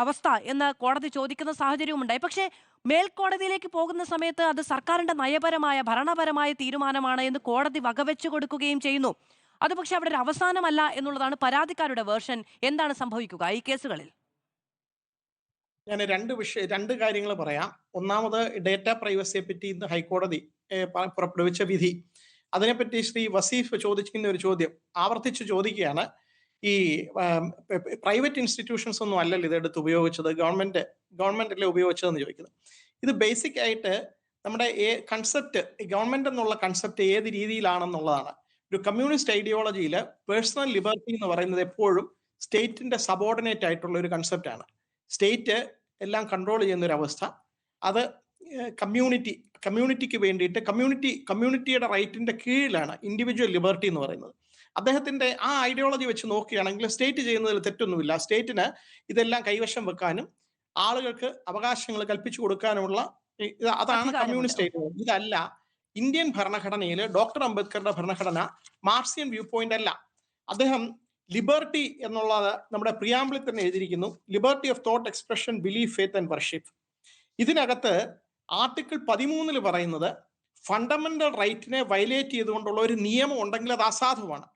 അവസ്ഥ എന്ന് കോടതി ചോദിക്കുന്ന സാഹചര്യവും ഉണ്ടായി. പക്ഷേ മേൽക്കോടതിയിലേക്ക് പോകുന്ന സമയത്ത് അത് സർക്കാരിന്റെ നയപരമായ, ഭരണപരമായ തീരുമാനമാണ് എന്ന് കോടതി വകവെച്ചു കൊടുക്കുകയും ചെയ്യുന്നു. അത് പക്ഷെ അവിടെ ഒരു അവസാനമല്ല എന്നുള്ളതാണ് പരാതിക്കാരുടെ വേർഷൻ. എന്താണ് സംഭവിക്കുക ഈ കേസുകളിൽ? ഞാൻ രണ്ട് കാര്യങ്ങൾ പറയാം. ഒന്നാമത് ഡേറ്റ പ്രൈവസിയെ പറ്റി ഇന്ന് ഹൈക്കോടതി പുറപ്പെടുവിച്ച വിധി, അതിനെപ്പറ്റി ശ്രീ വസീഫ് ചോദിക്കുന്ന ഒരു ചോദ്യം ആവർത്തിച്ച് ചോദിക്കുകയാണ്. ഈ പ്രൈവറ്റ് ഇൻസ്റ്റിറ്റ്യൂഷൻസ് ഒന്നും അല്ലല്ലോ ഇതെടുത്ത് ഉപയോഗിച്ചത്, ഗവൺമെന്റ് അല്ലേ ഉപയോഗിച്ചതെന്ന് ചോദിക്കുന്നത്. ഇത് ബേസിക് ആയിട്ട് നമ്മുടെ കൺസെപ്റ്റ്, ഗവൺമെന്റ് എന്നുള്ള കൺസെപ്റ്റ് ഏത് രീതിയിലാണെന്നുള്ളതാണ്. ഒരു കമ്മ്യൂണിസ്റ്റ് ഐഡിയോളജിയിൽ പേഴ്സണൽ ലിബർട്ടി എന്ന് പറയുന്നത് എപ്പോഴും സ്റ്റേറ്റിന്റെ സബോർഡിനേറ്റ് ആയിട്ടുള്ള ഒരു കൺസെപ്റ്റ് ആണ്. സ്റ്റേറ്റ് എല്ലാം കൺട്രോൾ ചെയ്യുന്ന ഒരു അവസ്ഥ, അത് കമ്മ്യൂണിറ്റിക്ക് വേണ്ടിയിട്ട് കമ്മ്യൂണിറ്റിയുടെ റൈറ്റിന്റെ കീഴിലാണ് ഇൻഡിവിജ്വൽ ലിബർട്ടി എന്ന് പറയുന്നത്. അദ്ദേഹത്തിന്റെ ആ ഐഡിയോളജി വെച്ച് നോക്കുകയാണെങ്കിൽ സ്റ്റേറ്റ് ചെയ്യുന്നതിൽ തെറ്റൊന്നുമില്ല. സ്റ്റേറ്റിന് ഇതെല്ലാം കൈവശം വെക്കാനും ആളുകൾക്ക് അവകാശങ്ങൾ കൽപ്പിച്ചു കൊടുക്കാനുമുള്ള അതാണ് കമ്മ്യൂണിസ്റ്റ് ഐഡിയോളജി. ഇതല്ല ഇന്ത്യൻ ഭരണഘടനയിൽ ഡോക്ടർ അംബേദ്കറുടെ ഭരണഘടന മാർക്സിയൻ വ്യൂ പോയിന്റ് അല്ല. അദ്ദേഹം ലിബർട്ടി എന്നുള്ളത് നമ്മുടെ പ്രിയാമ്പിളിൽ തന്നെ എഴുതിയിരിക്കുന്നു, liberty of thought, expression, belief, faith and worship. ഇതിനകത്ത് ആർട്ടിക്കിൾ 13 പറയുന്നത് ഫണ്ടമെന്റൽ റൈറ്റിനെ വയലേറ്റ് ചെയ്തുകൊണ്ടുള്ള ഒരു നിയമം ഉണ്ടെങ്കിൽ അത് അസാധുവാണ്.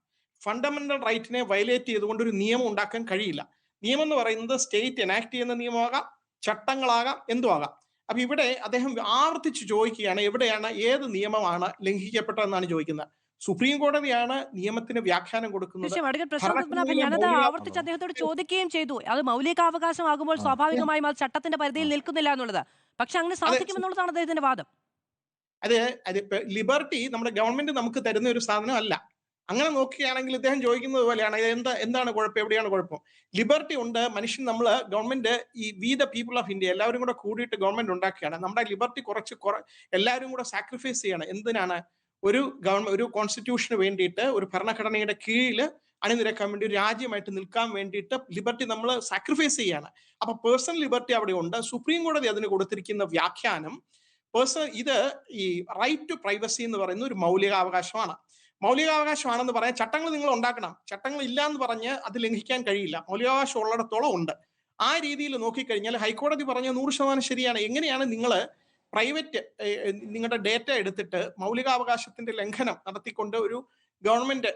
ഫണ്ടമെന്റൽ റൈറ്റിനെ വയലേറ്റ് ചെയ്തുകൊണ്ട് ഒരു നിയമം ഉണ്ടാക്കാൻ കഴിയില്ല. നിയമം എന്ന് പറയുന്നത് സ്റ്റേറ്റ് എനാക്ട് ചെയ്യുന്ന നിയമമാകാം, ചട്ടങ്ങളാകാം, എന്തും ആകാം. അപ്പൊ ഇവിടെ അദ്ദേഹം ആവർത്തിച്ച് ചോദിക്കുകയാണ്, എവിടെയാണ്, ഏത് നിയമമാണ് ലംഘിക്കപ്പെട്ടതെന്നാണ് ചോദിക്കുന്നത്. സുപ്രീം കോടതിയാണ് നിയമത്തിന് വ്യാഖ്യാനം കൊടുക്കുന്നത്. ഞാനത് ആവർത്തിച്ച് അദ്ദേഹത്തോട് ചോദിക്കുകയും ചെയ്തു. അത് മൗലികാവകാശമാകുമ്പോൾ സ്വാഭാവികമായും അത് ചട്ടത്തിന്റെ പരിധിയിൽ നിൽക്കുന്നില്ല എന്നുള്ളത്. പക്ഷെ അങ്ങനെ സാധിക്കുമെന്നുള്ളതാണ് അദ്ദേഹത്തിന്റെ വാദം. അത് ലിബർട്ടി നമ്മുടെ ഗവൺമെന്റ് നമുക്ക് തരുന്ന ഒരു സാധനം അല്ല. അങ്ങനെ നോക്കുകയാണെങ്കിൽ ഇദ്ദേഹം ചോദിക്കുന്നത് പോലെയാണ്, എന്താണ് കുഴപ്പം, എവിടെയാണ് കുഴപ്പം? ലിബർട്ടി ഉണ്ട്, മനുഷ്യൻ, നമ്മള് ഗവൺമെന്റ്, ഈ we the people of India എല്ലാവരും കൂടെ കൂടിയിട്ട് ഗവൺമെന്റ് ഉണ്ടാക്കുകയാണ്. നമ്മുടെ ലിബർട്ടി എല്ലാവരും കൂടെ സാക്രിഫൈസ് ചെയ്യണം. എന്തിനാണ്? ഒരു കോൺസ്റ്റിറ്റ്യൂഷന് വേണ്ടിയിട്ട്, ഒരു ഭരണഘടനയുടെ കീഴിൽ അണിനിരക്കാൻ വേണ്ടി, ഒരു രാജ്യമായിട്ട് നിൽക്കാൻ വേണ്ടിയിട്ട് ലിബർട്ടി നമ്മൾ സാക്രിഫൈസ് ചെയ്യാണ്. അപ്പൊ പേഴ്സണൽ ലിബർട്ടി അവിടെ ഉണ്ട്. സുപ്രീം കോടതി അതിന് കൊടുത്തിരിക്കുന്ന വ്യാഖ്യാനം ഇത് ഈ റൈറ്റ് ടു പ്രൈവസി എന്ന് പറയുന്ന ഒരു മൗലികാവകാശമാണ്. മൗലികാവകാശമാണെന്ന് പറയാൻ ചട്ടങ്ങൾ നിങ്ങൾ ഉണ്ടാക്കണം. ചട്ടങ്ങൾ ഇല്ല എന്ന് പറഞ്ഞ് അത് ലംഘിക്കാൻ കഴിയില്ല. മൗലികാവകാശം ഉള്ളിടത്തോളം ഉണ്ട്. ആ രീതിയിൽ നോക്കിക്കഴിഞ്ഞാൽ ഹൈക്കോടതി പറഞ്ഞ 100% ശരിയാണ്. എങ്ങനെയാണ് നിങ്ങൾ പ്രൈവറ്റ് നിങ്ങളുടെ ഡേറ്റ എടുത്തിട്ട് മൗലികാവകാശത്തിന്റെ ലംഘനം നടത്തിക്കൊണ്ട് ഒരു ഗവൺമെന്റ്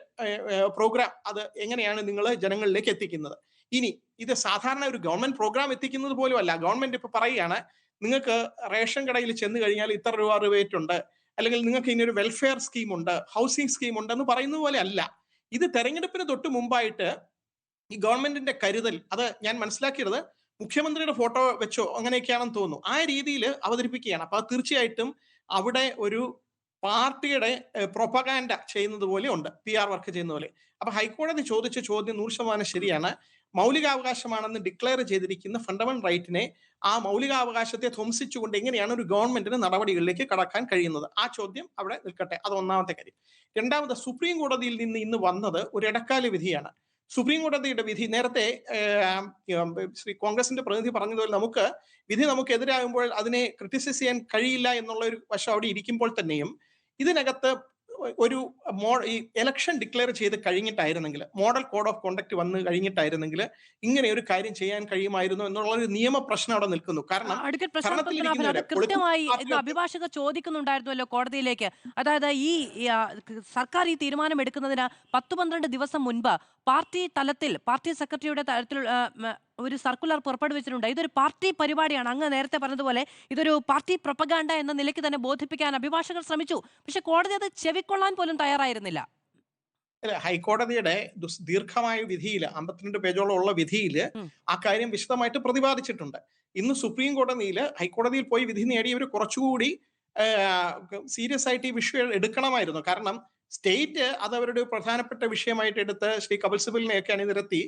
പ്രോഗ്രാം അത് എങ്ങനെയാണ് നിങ്ങൾ ജനങ്ങളിലേക്ക് എത്തിക്കുന്നത്? ഇനി ഇത് സാധാരണ ഒരു ഗവൺമെന്റ് പ്രോഗ്രാം എത്തിക്കുന്നത് പോലും അല്ല. ഗവൺമെന്റ് ഇപ്പൊ പറയുകയാണ്, നിങ്ങൾക്ക് റേഷൻ കടയിൽ ചെന്ന് കഴിഞ്ഞാൽ ഇത്ര രൂപ റിബേറ്റ് ഉണ്ട്, അല്ലെങ്കിൽ നിങ്ങൾക്ക് ഇനി ഒരു വെൽഫെയർ സ്കീം ഉണ്ട്, ഹൗസിംഗ് സ്കീം ഉണ്ട് എന്ന് പറയുന്നത് പോലെ അല്ല. ഇത് തെരഞ്ഞെടുപ്പിന് തൊട്ട് മുമ്പായിട്ട് ഈ ഗവൺമെന്റിന്റെ കരുതൽ, അത് ഞാൻ മനസ്സിലാക്കിയത് മുഖ്യമന്ത്രിയുടെ ഫോട്ടോ വെച്ചോ അങ്ങനെയൊക്കെയാണെന്ന് തോന്നുന്നു, ആ രീതിയിൽ അവതരിപ്പിക്കുകയാണ്. അപ്പൊ അത് തീർച്ചയായിട്ടും അവിടെ ഒരു പാർട്ടിയുടെ പ്രൊപ്പഗാൻഡ ചെയ്യുന്നത് പോലെ ഉണ്ട്, PR വർക്ക് ചെയ്യുന്ന പോലെ. അപ്പൊ ഹൈക്കോടതി ചോദിച്ച ചോദ്യം 100% ശരിയാണ്. മൗലികാവകാശമാണെന്ന് ഡിക്ലെയർ ചെയ്തിരിക്കുന്ന ഫണ്ടമെന്റൽ റൈറ്റിനെ, ആ മൗലികാവകാശത്തെ ധ്വംസിച്ചുകൊണ്ട് എങ്ങനെയാണ് ഒരു ഗവൺമെന്റിന് നടപടികളിലേക്ക് കടക്കാൻ കഴിയുന്നത്? ആ ചോദ്യം അവിടെ നിൽക്കട്ടെ. അത് ഒന്നാമത്തെ കാര്യം. രണ്ടാമത്, സുപ്രീം കോടതിയിൽ നിന്ന് ഇന്ന് വന്നത് ഒരു ഇടക്കാല വിധിയാണ്. സുപ്രീം കോടതിയുടെ വിധി നേരത്തെ ശ്രീ കോൺഗ്രസിന്റെ പ്രതിനിധി പറഞ്ഞതുപോലെ നമുക്ക് എതിരാകുമ്പോൾ അതിനെ ക്രിറ്റിസൈസ് ചെയ്യാൻ കഴിയില്ല എന്നുള്ള ഒരു വശം അവിടെ ഇരിക്കുമ്പോൾ തന്നെയും ഇതിനകത്ത് ഒരു ഈ എലക്ഷൻ ഡിക്ലെയർ ചെയ്ത് കഴിഞ്ഞിട്ടായിരുന്നെങ്കിൽ, മോഡൽ കോഡ് ഓഫ് കോണ്ടക്ട് വന്ന് കഴിഞ്ഞിട്ടായിരുന്നെങ്കിൽ ഇങ്ങനെ ഒരു കാര്യം ചെയ്യാൻ കഴിയുമായിരുന്നു എന്നുള്ള ഒരു നിയമ പ്രശ്നം അവിടെ നിൽക്കുന്നു. കാരണം കൃത്യമായി അഭിഭാഷകർ ചോദിക്കുന്നുണ്ടായിരുന്നല്ലോ കോടതിയിലേക്ക്. അതായത് ഈ സർക്കാർ ഈ തീരുമാനം എടുക്കുന്നതിന് 10-12 ദിവസം മുൻപ് പാർട്ടി തലത്തിൽ, പാർട്ടി സെക്രട്ടറിയുടെ തലത്തിൽ ഒരു സർക്കുലർ പുറപ്പെടുവിച്ചിട്ടുണ്ട്. ഇതൊരു പാർട്ടി പരിപാടിയാണ്. അങ്ങ് നേരത്തെ പറഞ്ഞതുപോലെ ഇതൊരു പാർട്ടി പ്രൊപ്പഗാൻഡ എന്ന നിലയ്ക്ക് തന്നെ ബോധിപ്പിക്കാൻ അഭിഭാഷകർ ശ്രമിച്ചു. പക്ഷെ കോടതി അത് ചെവിക്കൊള്ളാൻ പോലും തയ്യാറായിരുന്നില്ല. ഹൈക്കോടതിയുടെ ദീർഘമായ വിധിയിൽ, 52 പേജോളം ഉള്ള വിധിയിൽ ആ കാര്യം വിശദമായിട്ട് പ്രതിപാദിച്ചിട്ടുണ്ട്. ഇന്ന് സുപ്രീം കോടതിയിൽ, ഹൈക്കോടതിയിൽ പോയി വിധി നേടിയവർ കുറച്ചുകൂടി സീരിയസ് ആയിട്ട് ഈ വിഷയം എടുക്കണമായിരുന്നു. കാരണം സ്റ്റേറ്റ് അത് അവരുടെ പ്രധാനപ്പെട്ട വിഷയമായിട്ട് എടുത്ത് ശ്രീ കപിൽ സിബലിനെയൊക്കെ അണിനിരത്തി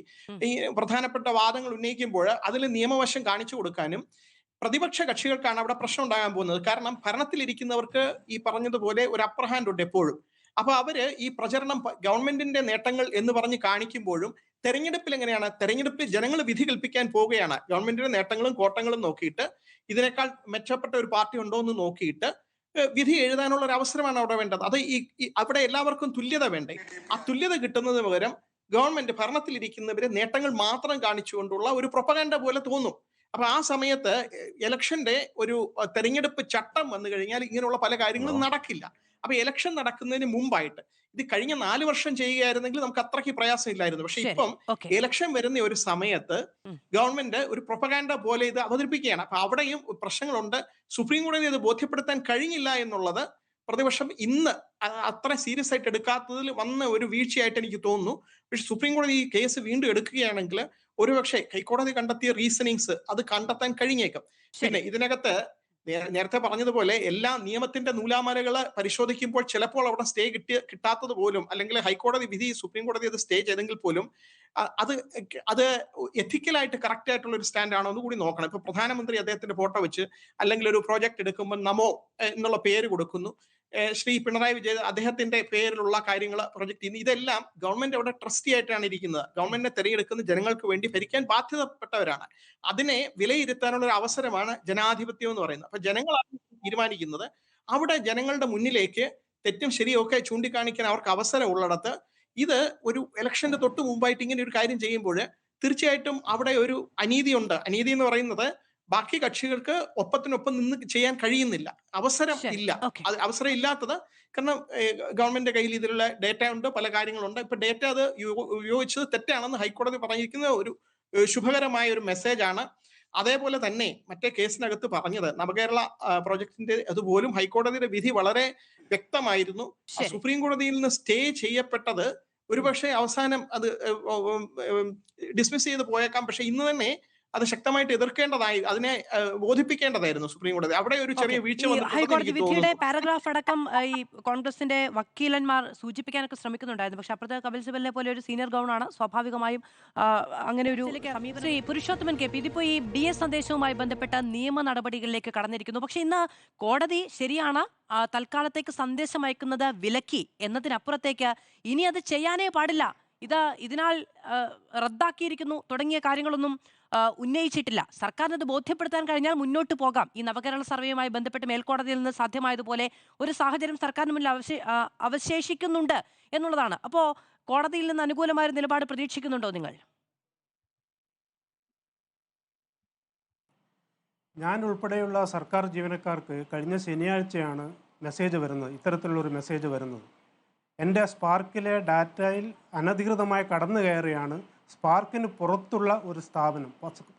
ഈ പ്രധാനപ്പെട്ട വാദങ്ങൾ ഉന്നയിക്കുമ്പോൾ അതിൽ നിയമവശം കാണിച്ചു കൊടുക്കാനും പ്രതിപക്ഷ കക്ഷികൾക്കാണ് അവിടെ പ്രശ്നം ഉണ്ടാകാൻ പോകുന്നത്. കാരണം ഭരണത്തിലിരിക്കുന്നവർക്ക് ഈ പറഞ്ഞതുപോലെ ഒരു അപ്പർ ഹാൻഡ് ഉണ്ട് എപ്പോഴും. അപ്പൊ അവര് ഈ പ്രചരണം ഗവൺമെന്റിന്റെ നേട്ടങ്ങൾ എന്ന് പറഞ്ഞ് കാണിക്കുമ്പോഴും തെരഞ്ഞെടുപ്പിൽ എങ്ങനെയാണ്? തെരഞ്ഞെടുപ്പിൽ ജനങ്ങൾ വിധി കൽപ്പിക്കാൻ പോവുകയാണ്. ഗവൺമെന്റിന്റെ നേട്ടങ്ങളും കോട്ടങ്ങളും നോക്കിയിട്ട് ഇതിനേക്കാൾ മെച്ചപ്പെട്ട ഒരു പാർട്ടി ഉണ്ടോ എന്ന് നോക്കിയിട്ട് വിധി എഴുതാനുള്ള ഒരു അവസരമാണ് അവിടെ വേണ്ടത്. അത് അവിടെ എല്ലാവർക്കും തുല്യത വേണ്ടേ? ആ തുല്യത കിട്ടുന്നതിന് പകരം ഗവൺമെന്റ് ഭരണത്തിലിരിക്കുന്നവരെ നേട്ടങ്ങൾ മാത്രം കാണിച്ചുകൊണ്ടുള്ള ഒരു പ്രൊപ്പഗാൻഡ പോലെ തോന്നും. അപ്പൊ ആ സമയത്ത് ഇലക്ഷന്റെ ഒരു തെരഞ്ഞെടുപ്പ് ചട്ടം വന്നു കഴിഞ്ഞാൽ ഇങ്ങനെയുള്ള പല കാര്യങ്ങളും നടക്കില്ല. അപ്പൊ ഇലക്ഷൻ നടക്കുന്നതിന് മുമ്പായിട്ട് ഇത് കഴിഞ്ഞ 4 വർഷം ചെയ്യുകയായിരുന്നെങ്കിൽ നമുക്ക് അത്രയ്ക്ക് പ്രയാസം ഇല്ലായിരുന്നു. പക്ഷെ ഇപ്പം ഇലക്ഷൻ വരുന്ന ഒരു സമയത്ത് ഗവൺമെന്റ് ഒരു പ്രൊപ്പഗാൻഡ പോലെ ഇത് അവതരിപ്പിക്കുകയാണ്. അപ്പൊ അവിടെയും പ്രശ്നങ്ങളുണ്ട്. സുപ്രീം കോടതി ഇത് ബോധ്യപ്പെടുത്താൻ കഴിഞ്ഞില്ല എന്നുള്ളത് പ്രതിപക്ഷം ഇന്ന് അത്ര സീരിയസ് ആയിട്ട് എടുക്കാത്തതിൽ വന്ന ഒരു വീഴ്ചയായിട്ട് എനിക്ക് തോന്നുന്നു. പക്ഷെ സുപ്രീം കോടതി ഈ കേസ് വീണ്ടും എടുക്കുകയാണെങ്കിൽ ഒരുപക്ഷെ ഹൈക്കോടതി കണ്ടെത്തിയ റീസണിങ്സ് അത് കണ്ടെത്താൻ കഴിഞ്ഞേക്കും. പിന്നെ ഇതിനകത്ത് നേരത്തെ പറഞ്ഞതുപോലെ എല്ലാ നിയമത്തിന്റെ നൂലാമാലകൾ പരിശോധിക്കുമ്പോൾ ചിലപ്പോൾ അവിടെ സ്റ്റേ കിട്ടാത്തത് പോലും, അല്ലെങ്കിൽ ഹൈക്കോടതി വിധി സുപ്രീം കോടതി അത് സ്റ്റേ ചെയ്തെങ്കിൽ പോലും അത് അത് എത്തിക്കലായിട്ട് കറക്റ്റ് ആയിട്ടുള്ള ഒരു സ്റ്റാൻഡ് ആണോ എന്ന് കൂടി നോക്കണം. ഇപ്പൊ പ്രധാനമന്ത്രി അദ്ദേഹത്തിന്റെ ഫോട്ടോ വെച്ച് അല്ലെങ്കിൽ ഒരു പ്രോജക്ട് എടുക്കുമ്പോൾ നമോ എന്നുള്ള പേര് കൊടുക്കുന്നു, ശ്രീ പിണറായി വിജയൻ അദ്ദേഹത്തിന്റെ പേരിലുള്ള കാര്യങ്ങൾ പ്രൊജക്ട് ചെയ്യുന്നു. ഇതെല്ലാം ഗവൺമെന്റ് അവിടെ ട്രസ്റ്റി ആയിട്ടാണ് ഇരിക്കുന്നത്. ഗവൺമെന്റിനെ തെരഞ്ഞെടുക്കുന്ന ജനങ്ങൾക്ക് വേണ്ടി ഭരിക്കാൻ ബാധ്യതപ്പെട്ടവരാണ്. അതിനെ വിലയിരുത്താനുള്ള ഒരു അവസരമാണ് ജനാധിപത്യം എന്ന് പറയുന്നത്. അപ്പൊ ജനങ്ങളാണ് തീരുമാനിക്കുന്നത്. അവിടെ ജനങ്ങളുടെ മുന്നിലേക്ക് തെറ്റും ശരിയും ഒക്കെ ചൂണ്ടിക്കാണിക്കാൻ അവർക്ക് അവസരം ഉള്ളിടത്ത് ഇത് ഒരു ഇലക്ഷന്റെ തൊട്ട് മുമ്പായിട്ട് ഇങ്ങനെ ഒരു കാര്യം ചെയ്യുമ്പോൾ തീർച്ചയായിട്ടും അവിടെ ഒരു അനീതിയുണ്ട്. അനീതി എന്ന് പറയുന്നത് ബാക്കി കക്ഷികൾക്ക് ഒപ്പത്തിനൊപ്പം നിന്ന് ചെയ്യാൻ കഴിയുന്നില്ല, അവസരം ഇല്ല. അവസരം ഇല്ലാത്തത് കാരണം ഗവൺമെന്റിന്റെ കയ്യിൽ ഇതിലുള്ള ഡേറ്റ ഉണ്ട്, പല കാര്യങ്ങളുണ്ട്. ഇപ്പൊ ഡേറ്റ അത് ഉപയോഗിച്ചത് തെറ്റാണെന്ന് ഹൈക്കോടതി പറഞ്ഞിരിക്കുന്ന ഒരു ശുഭകരമായ ഒരു മെസ്സേജ് ആണ്. അതേപോലെ തന്നെ മറ്റേ കേസിനകത്ത് പറഞ്ഞത് നവകേരള പ്രോജക്ടിന്റെ അതുപോലും ഹൈക്കോടതിയുടെ വിധി വളരെ വ്യക്തമായിരുന്നു. സുപ്രീം കോടതിയിൽ നിന്ന് സ്റ്റേ ചെയ്യപ്പെട്ടത് ഒരുപക്ഷെ അവസാനം അത് ഡിസ്മിസ് ചെയ്ത് പോയേക്കാം. പക്ഷെ ഇന്ന് തന്നെ അത് ശക്തമായിട്ട് എതിർക്കേണ്ടതായി, അതിനെ ബോധിപ്പിക്കേണ്ടതായിരുന്നു സുപ്രീം കോടതി. അവിടെ ഒരു ചെറിയ വീഴ്ച ഹൈക്കോടതി വിധിയുടെ പാരഗ്രാഫ് അടക്കം ഈ കോൺഗ്രസിന്റെ വക്കീലന്മാർ സൂചിപ്പിക്കാനൊക്കെ ശ്രമിക്കുന്നുണ്ടായിരുന്നു. പക്ഷെ അപ്പുറത്തെ കപിൽ സിബലിനെ പോലെ ഒരു സീനിയർ ഗവർണറാണ്, സ്വാഭാവികമായും അങ്ങനെ ഒരു ശ്രീ പുരുഷോത്തമൻ കെ പി, ഇതിപ്പോ ഈ DS സന്ദേശവുമായി ബന്ധപ്പെട്ട നിയമ നടപടികളിലേക്ക് കടന്നിരിക്കുന്നു. പക്ഷെ ഇന്ന് കോടതി ശരിയാണ് തൽക്കാലത്തേക്ക് സന്ദേശം അയക്കുന്നത് വിലക്കി എന്നതിനപ്പുറത്തേക്ക് ഇനി അത് ചെയ്യാനേ പാടില്ല, ഇതിനാൽ റദ്ദാക്കിയിരിക്കുന്നു തുടങ്ങിയ കാര്യങ്ങളൊന്നും ഉന്നയിച്ചിട്ടില്ല. സർക്കാരിന് അത് ബോധ്യപ്പെടുത്താൻ കഴിഞ്ഞാൽ മുന്നോട്ട് പോകാം. ഈ നവകേരള സർവേയുമായി ബന്ധപ്പെട്ട് മേൽക്കോടതിയിൽ നിന്ന് സാധ്യമായതുപോലെ ഒരു സാഹചര്യം സർക്കാരിന് മുന്നിൽ അവശേഷിക്കുന്നുണ്ട് എന്നുള്ളതാണ്. അപ്പോൾ കോടതിയിൽ നിന്ന് അനുകൂലമായ ഒരു നിലപാട് പ്രതീക്ഷിക്കുന്നുണ്ടോ നിങ്ങൾ? ഞാൻ ഉൾപ്പെടെയുള്ള സർക്കാർ ജീവനക്കാർക്ക് കഴിഞ്ഞ ശനിയാഴ്ചയാണ് ഇത്തരത്തിലുള്ളൊരു മെസ്സേജ് വരുന്നത്. എൻ്റെ സ്പാർക്കിലെ ഡാറ്റയിൽ അനധികൃതമായി കടന്നു കയറിയാണ് സ്പാർക്കിന് പുറത്തുള്ള ഒരു സ്ഥാപനം,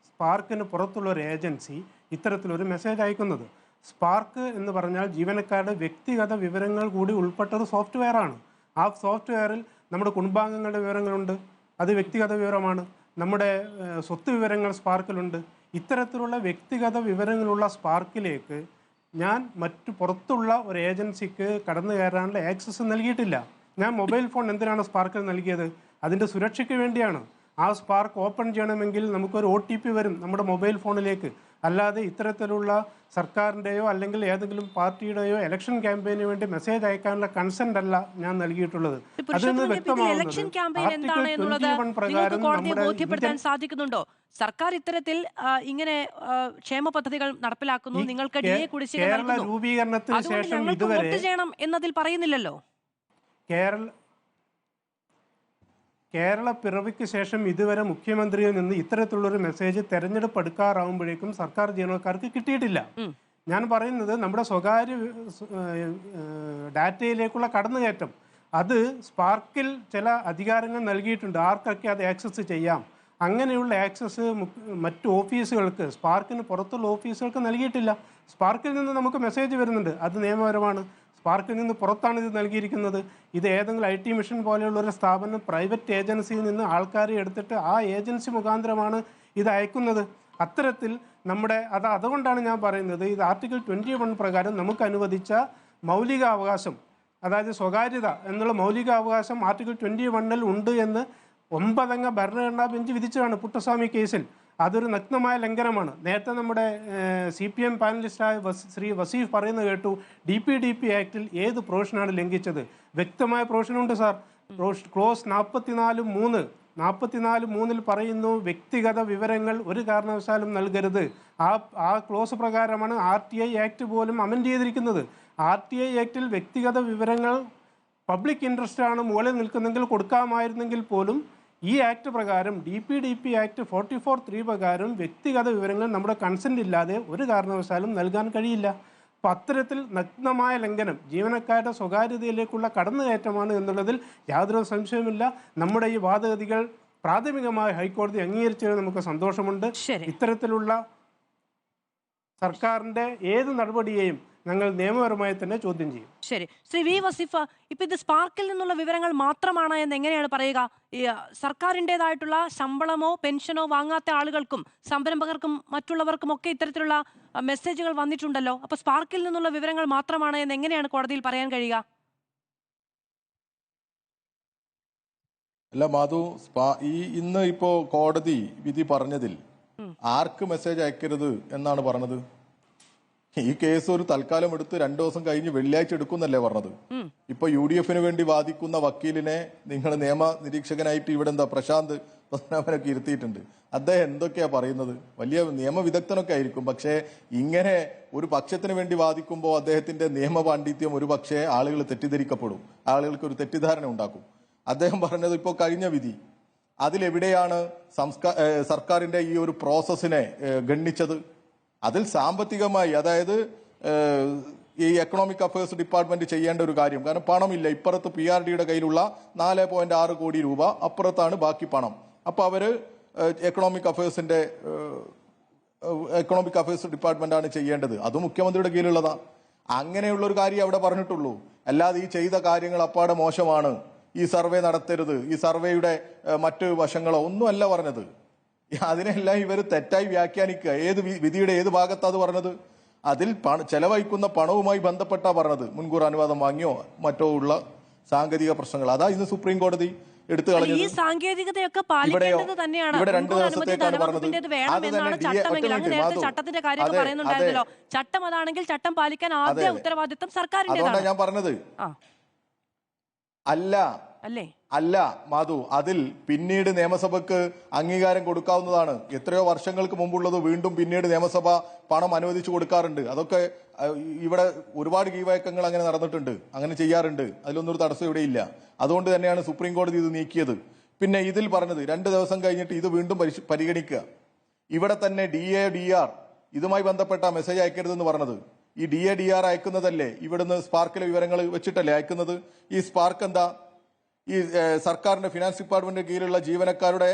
സ്പാർക്കിന് പുറത്തുള്ള ഒരു ഏജൻസി ഇത്തരത്തിലൊരു മെസ്സേജ് അയക്കുന്നത്. സ്പാർക്ക് എന്ന് പറഞ്ഞാൽ ജീവനക്കാരുടെ വ്യക്തിഗത വിവരങ്ങൾ കൂടി ഉൾപ്പെട്ടൊരു സോഫ്റ്റ്വെയറാണ്. ആ സോഫ്റ്റ്വെയറിൽ നമ്മുടെ കുടുംബാംഗങ്ങളുടെ വിവരങ്ങളുണ്ട്, അത് വ്യക്തിഗത വിവരമാണ്. നമ്മുടെ സ്വത്ത് വിവരങ്ങൾ സ്പാർക്കിലുണ്ട്. ഇത്തരത്തിലുള്ള വ്യക്തിഗത വിവരങ്ങളുള്ള സ്പാർക്കിലേക്ക് ഞാൻ മറ്റു പുറത്തുള്ള ഒരു ഏജൻസിക്ക് കടന്നു കയറാനുള്ള ആക്സസ് നൽകിയിട്ടില്ല. ഞാൻ മൊബൈൽ ഫോൺ എന്തിനാണ് സ്പാർക്കിൽ നൽകിയത്? അതിൻ്റെ സുരക്ഷയ്ക്ക് വേണ്ടിയാണ്. ആ സ്പാർക്ക് ഓപ്പൺ ചെയ്യണമെങ്കിൽ നമുക്കൊരു OTP വരും നമ്മുടെ മൊബൈൽ ഫോണിലേക്ക്. അല്ലാതെ ഇത്തരത്തിലുള്ള സർക്കാരിൻ്റെയോ അല്ലെങ്കിൽ ഏതെങ്കിലും പാർട്ടിയുടെയോ ഇലക്ഷൻ ക്യാമ്പയിന് വേണ്ടി മെസ്സേജ് അയക്കാനുള്ള കൺസെന്റ് അല്ല ഞാൻ നൽകിയിട്ടുള്ളത്. അതിന് ബോധ്യപ്പെടുത്താൻ സാധിക്കുന്നുണ്ടോ? സർക്കാർ ഇത്തരത്തിൽ ഇങ്ങനെ ക്ഷേമ പദ്ധതികൾ നടപ്പിലാക്കുന്നു, നിങ്ങൾക്ക് കേരള രൂപീകരണത്തിന് ശേഷം ഇതുവരെ ചെയ്യണം എന്നതിൽ പറയുന്നില്ലല്ലോ. കേരള പിറവിക്ക് ശേഷം ഇതുവരെ മുഖ്യമന്ത്രിയിൽ നിന്ന് ഇത്തരത്തിലുള്ളൊരു മെസ്സേജ് തെരഞ്ഞെടുപ്പ് എടുക്കാറാവുമ്പോഴേക്കും സർക്കാർ ജീവനക്കാർക്ക് കിട്ടിയിട്ടില്ല. ഞാൻ പറയുന്നത് നമ്മുടെ സ്വകാര്യ ഡാറ്റയിലേക്കുള്ള കടന്നുകയറ്റം, അത് സ്പാർക്കിൽ ചില അധികാരങ്ങൾ നൽകിയിട്ടുണ്ട്, ആർക്കൊക്കെ അത് ആക്സസ് ചെയ്യാം. അങ്ങനെയുള്ള ആക്സസ് മറ്റു ഓഫീസുകൾക്ക്, സ്പാർക്കിന് പുറത്തുള്ള ഓഫീസുകൾക്ക് നൽകിയിട്ടില്ല. സ്പാർക്കിൽ നിന്ന് നമുക്ക് മെസ്സേജ് വരുന്നുണ്ട്, അത് നിയമപരമാണ്. സ്പാർക്കിൽ നിന്ന് പുറത്താണ് ഇത് നൽകിയിരിക്കുന്നത്. ഇത് ഏതെങ്കിലും IT മിഷൻ പോലെയുള്ള ഒരു സ്ഥാപനം പ്രൈവറ്റ് ഏജൻസിയിൽ നിന്ന് ആൾക്കാരെ എടുത്തിട്ട് ആ ഏജൻസി മുഖാന്തരമാണ് ഇത് അയക്കുന്നത്. അത്തരത്തിൽ അതുകൊണ്ടാണ് ഞാൻ പറയുന്നത്, ഇത് ആർട്ടിക്കിൾ 21 പ്രകാരം നമുക്ക് അനുവദിച്ച മൗലികാവകാശം, അതായത് സ്വകാര്യത എന്നുള്ള മൗലികാവകാശം ആർട്ടിക്കിൾ 21 ഉണ്ട് എന്ന് 9 അംഗ ഭരണഘടനാ ബെഞ്ച് വിധിച്ചതാണ് പുട്ടസ്വാമി കേസിൽ. അതൊരു നഗ്നമായ ലംഘനമാണ്. നേരത്തെ നമ്മുടെ CPM പാനലിസ്റ്റായ ശ്രീ വസീഫ് പറയുന്നത് കേട്ടു, DPDP ആക്ടിൽ ഏത് പ്രൊവിഷനാണ് ലംഘിച്ചത്? വ്യക്തമായ പ്രൊവിഷനുണ്ട് സാർ. ക്ലോസ് 44(3) പറയുന്നു, വ്യക്തിഗത വിവരങ്ങൾ ഒരു കാരണവശാലും നൽകരുത്. ആ ക്ലോസ് പ്രകാരമാണ് RTI ആക്ട് പോലും അമെൻഡ് ചെയ്തിരിക്കുന്നത്. RTI ആക്ടിൽ വ്യക്തിഗത വിവരങ്ങൾ പബ്ലിക് ഇൻട്രസ്റ്റ് ആണ് മുകളിൽ നിൽക്കുന്നെങ്കിൽ കൊടുക്കാമായിരുന്നെങ്കിൽ പോലും ഈ ആക്ട് പ്രകാരം DPDP ആക്ട് 44(3) പ്രകാരം വ്യക്തിഗത വിവരങ്ങൾ നമ്മുടെ കൺസെന്റ് ഇല്ലാതെ ഒരു കാരണവശാലും നൽകാൻ കഴിയില്ല. അപ്പം അത്തരത്തിൽ നഗ്നമായ ലംഘനം, ജീവനക്കാരുടെ സ്വകാര്യതയിലേക്കുള്ള കടന്നുകയറ്റമാണ് എന്നുള്ളതിൽ യാതൊരു സംശയവുമില്ല. നമ്മുടെ ഈ വാദഗതികൾ പ്രാഥമികമായി ഹൈക്കോടതി അംഗീകരിച്ചതിൽ നമുക്ക് സന്തോഷമുണ്ട്. ഇത്തരത്തിലുള്ള സർക്കാരിന്റെ ഏത് നടപടിയെയും ഞങ്ങൾ നിയമപരമായി തന്നെ ചോദ്യം ചെയ്യും. ശരി, ശ്രീ V വസീഫ്, ഇപ്പൊ ഇത് സ്പാർക്കിൽ നിന്നുള്ള വിവരങ്ങൾ മാത്രമാണ് എന്ന് എങ്ങനെയാണ് പറയുക? സർക്കാരിൻ്റെതായിട്ടുള്ള ശമ്പളമോ പെൻഷനോ വാങ്ങാത്ത ആളുകൾക്കും സംരംഭകർക്കും മറ്റുള്ളവർക്കും ഒക്കെ ഇത്തരത്തിലുള്ള മെസ്സേജുകൾ വന്നിട്ടുണ്ടല്ലോ. അപ്പൊ സ്പാർക്കിൽ നിന്നുള്ള വിവരങ്ങൾ മാത്രമാണ് എന്ന് എങ്ങനെയാണ് കോടതിയിൽ പറയാൻ കഴിയുക? അല്ല മാധു, ഇന്ന് ഇപ്പോ കോടതി വിധി പറഞ്ഞതിൽ ആർക്ക് മെസ്സേജ് അയക്കരുത് എന്നാണ് പറഞ്ഞത്? ഈ കേസ് ഒരു തൽക്കാലം എടുത്ത് 2 ദിവസം കഴിഞ്ഞ് വെള്ളിയാഴ്ച എടുക്കുന്നല്ലേ പറഞ്ഞത്. ഇപ്പൊ UDF വേണ്ടി വാദിക്കുന്ന വക്കീലിനെ നിങ്ങൾ നിയമ നിരീക്ഷകനായിട്ട് ഇവിടെ പ്രശാന്ത് പത്മനാഭനൊക്കെ ഇരുത്തിയിട്ടുണ്ട്. അദ്ദേഹം എന്തൊക്കെയാ പറയുന്നത്? വലിയ നിയമവിദഗ്ധനൊക്കെ ആയിരിക്കും, പക്ഷേ ഇങ്ങനെ ഒരു പക്ഷത്തിന് വേണ്ടി വാദിക്കുമ്പോൾ അദ്ദേഹത്തിന്റെ നിയമ പാണ്ഡിത്യം ഒരു പക്ഷേ ആളുകൾ തെറ്റിദ്ധരിക്കപ്പെടും, ആളുകൾക്ക് ഒരു തെറ്റിദ്ധാരണ ഉണ്ടാക്കും. അദ്ദേഹം പറഞ്ഞത് ഇപ്പോൾ കഴിഞ്ഞ വിധി, അതിലെവിടെയാണ് സർക്കാരിന്റെ ഈ ഒരു പ്രോസസ്സിനെ ഗണ്ണിച്ചത്? അതിൽ സാമ്പത്തികമായി, അതായത് ഈ എക്കണോമിക് അഫയേഴ്സ് ഡിപ്പാർട്ട്മെന്റ് ചെയ്യേണ്ട ഒരു കാര്യം, കാരണം പണമില്ല, ഇപ്പുറത്ത് PRDയുടെ കയ്യിലുള്ള 4.6 കോടി രൂപ, അപ്പുറത്താണ് ബാക്കി പണം. അപ്പൊ അവര് എക്കണോമിക് അഫയേഴ്സ് ഡിപ്പാർട്ട്മെന്റ് ആണ് ചെയ്യേണ്ടത്, അത് മുഖ്യമന്ത്രിയുടെ കീഴിലുള്ളതാ. അങ്ങനെയുള്ള ഒരു കാര്യം അവിടെ പറഞ്ഞിട്ടുള്ളൂ. അല്ലാതെ ഈ ചെയ്ത കാര്യങ്ങൾ അപ്പാടെ മോശമാണ്, ഈ സർവേ നടത്തരുത്, ഈ സർവേയുടെ മറ്റ് വശങ്ങളോ ഒന്നുമല്ല പറഞ്ഞത്. അതിനെല്ലാം ഇവർ തെറ്റായി വ്യാഖ്യാനിക്കുക. ഏത് വിധിയുടെ ഏത് ഭാഗത്താ അത് പറഞ്ഞത്? അതിൽ ചെലവഴിക്കുന്ന പണവുമായി ബന്ധപ്പെട്ടാ പറഞ്ഞത്. മുൻകൂർ അനുവാദം വാങ്ങിയോ മറ്റോ ഉള്ള സാങ്കേതിക പ്രശ്നങ്ങൾ, അതാ ഇന്ന് സുപ്രീം കോടതി എടുത്തു കളഞ്ഞത്. ഈ സാങ്കേതികതയൊക്കെ പാലിക്കേണ്ടത് തന്നെയാണ്. ഇവിടെ 2 ദിവസത്തേക്കാണ് പറഞ്ഞത്. ചട്ടത്തിന്റെ കാര്യമൊക്കെ പറയുന്നുണ്ടായിരുന്നല്ലോ. ചട്ടം അതാണെങ്കിൽ ചട്ടം പാലിക്കാൻ ആദ്യ ഉത്തരവാദിത്വം സർക്കാരിന്റേതാണ്. ഞാൻ പറഞ്ഞത് അല്ല മാധു, അതിൽ പിന്നീട് നിയമസഭക്ക് അംഗീകാരം കൊടുക്കാവുന്നതാണ്. എത്രയോ വർഷങ്ങൾക്ക് മുമ്പുള്ളത് വീണ്ടും പിന്നീട് നിയമസഭ പണം അനുവദിച്ചു കൊടുക്കാറുണ്ട്. അതൊക്കെ ഇവിടെ ഒരുപാട് കീഴ്വഴക്കങ്ങൾ അങ്ങനെ നടന്നിട്ടുണ്ട്, അങ്ങനെ ചെയ്യാറുണ്ട്. അതിലൊന്നും ഒരു തടസ്സം ഇവിടെ ഇല്ല. അതുകൊണ്ട് തന്നെയാണ് സുപ്രീം കോടതി ഇത് നീക്കിയത്. പിന്നെ ഇതിൽ പറഞ്ഞത് 2 ദിവസം കഴിഞ്ഞിട്ട് ഇത് വീണ്ടും പരിഗണിക്കുക. ഇവിടെ തന്നെ DA DR ഇതുമായി ബന്ധപ്പെട്ട മെസ്സേജ് അയക്കരുതെന്ന് പറഞ്ഞത്. ഈ DA DR അയക്കുന്നതല്ലേ ഇവിടുന്ന് സ്പാർക്കിലെ വിവരങ്ങൾ വെച്ചിട്ടല്ലേ അയക്കുന്നത്? ഈ സ്പാർക്ക് എന്താ? ഈ സർക്കാരിന്റെ ഫിനാൻസ് ഡിപ്പാർട്ട്മെന്റിന് കീഴിലുള്ള ജീവനക്കാരുടെ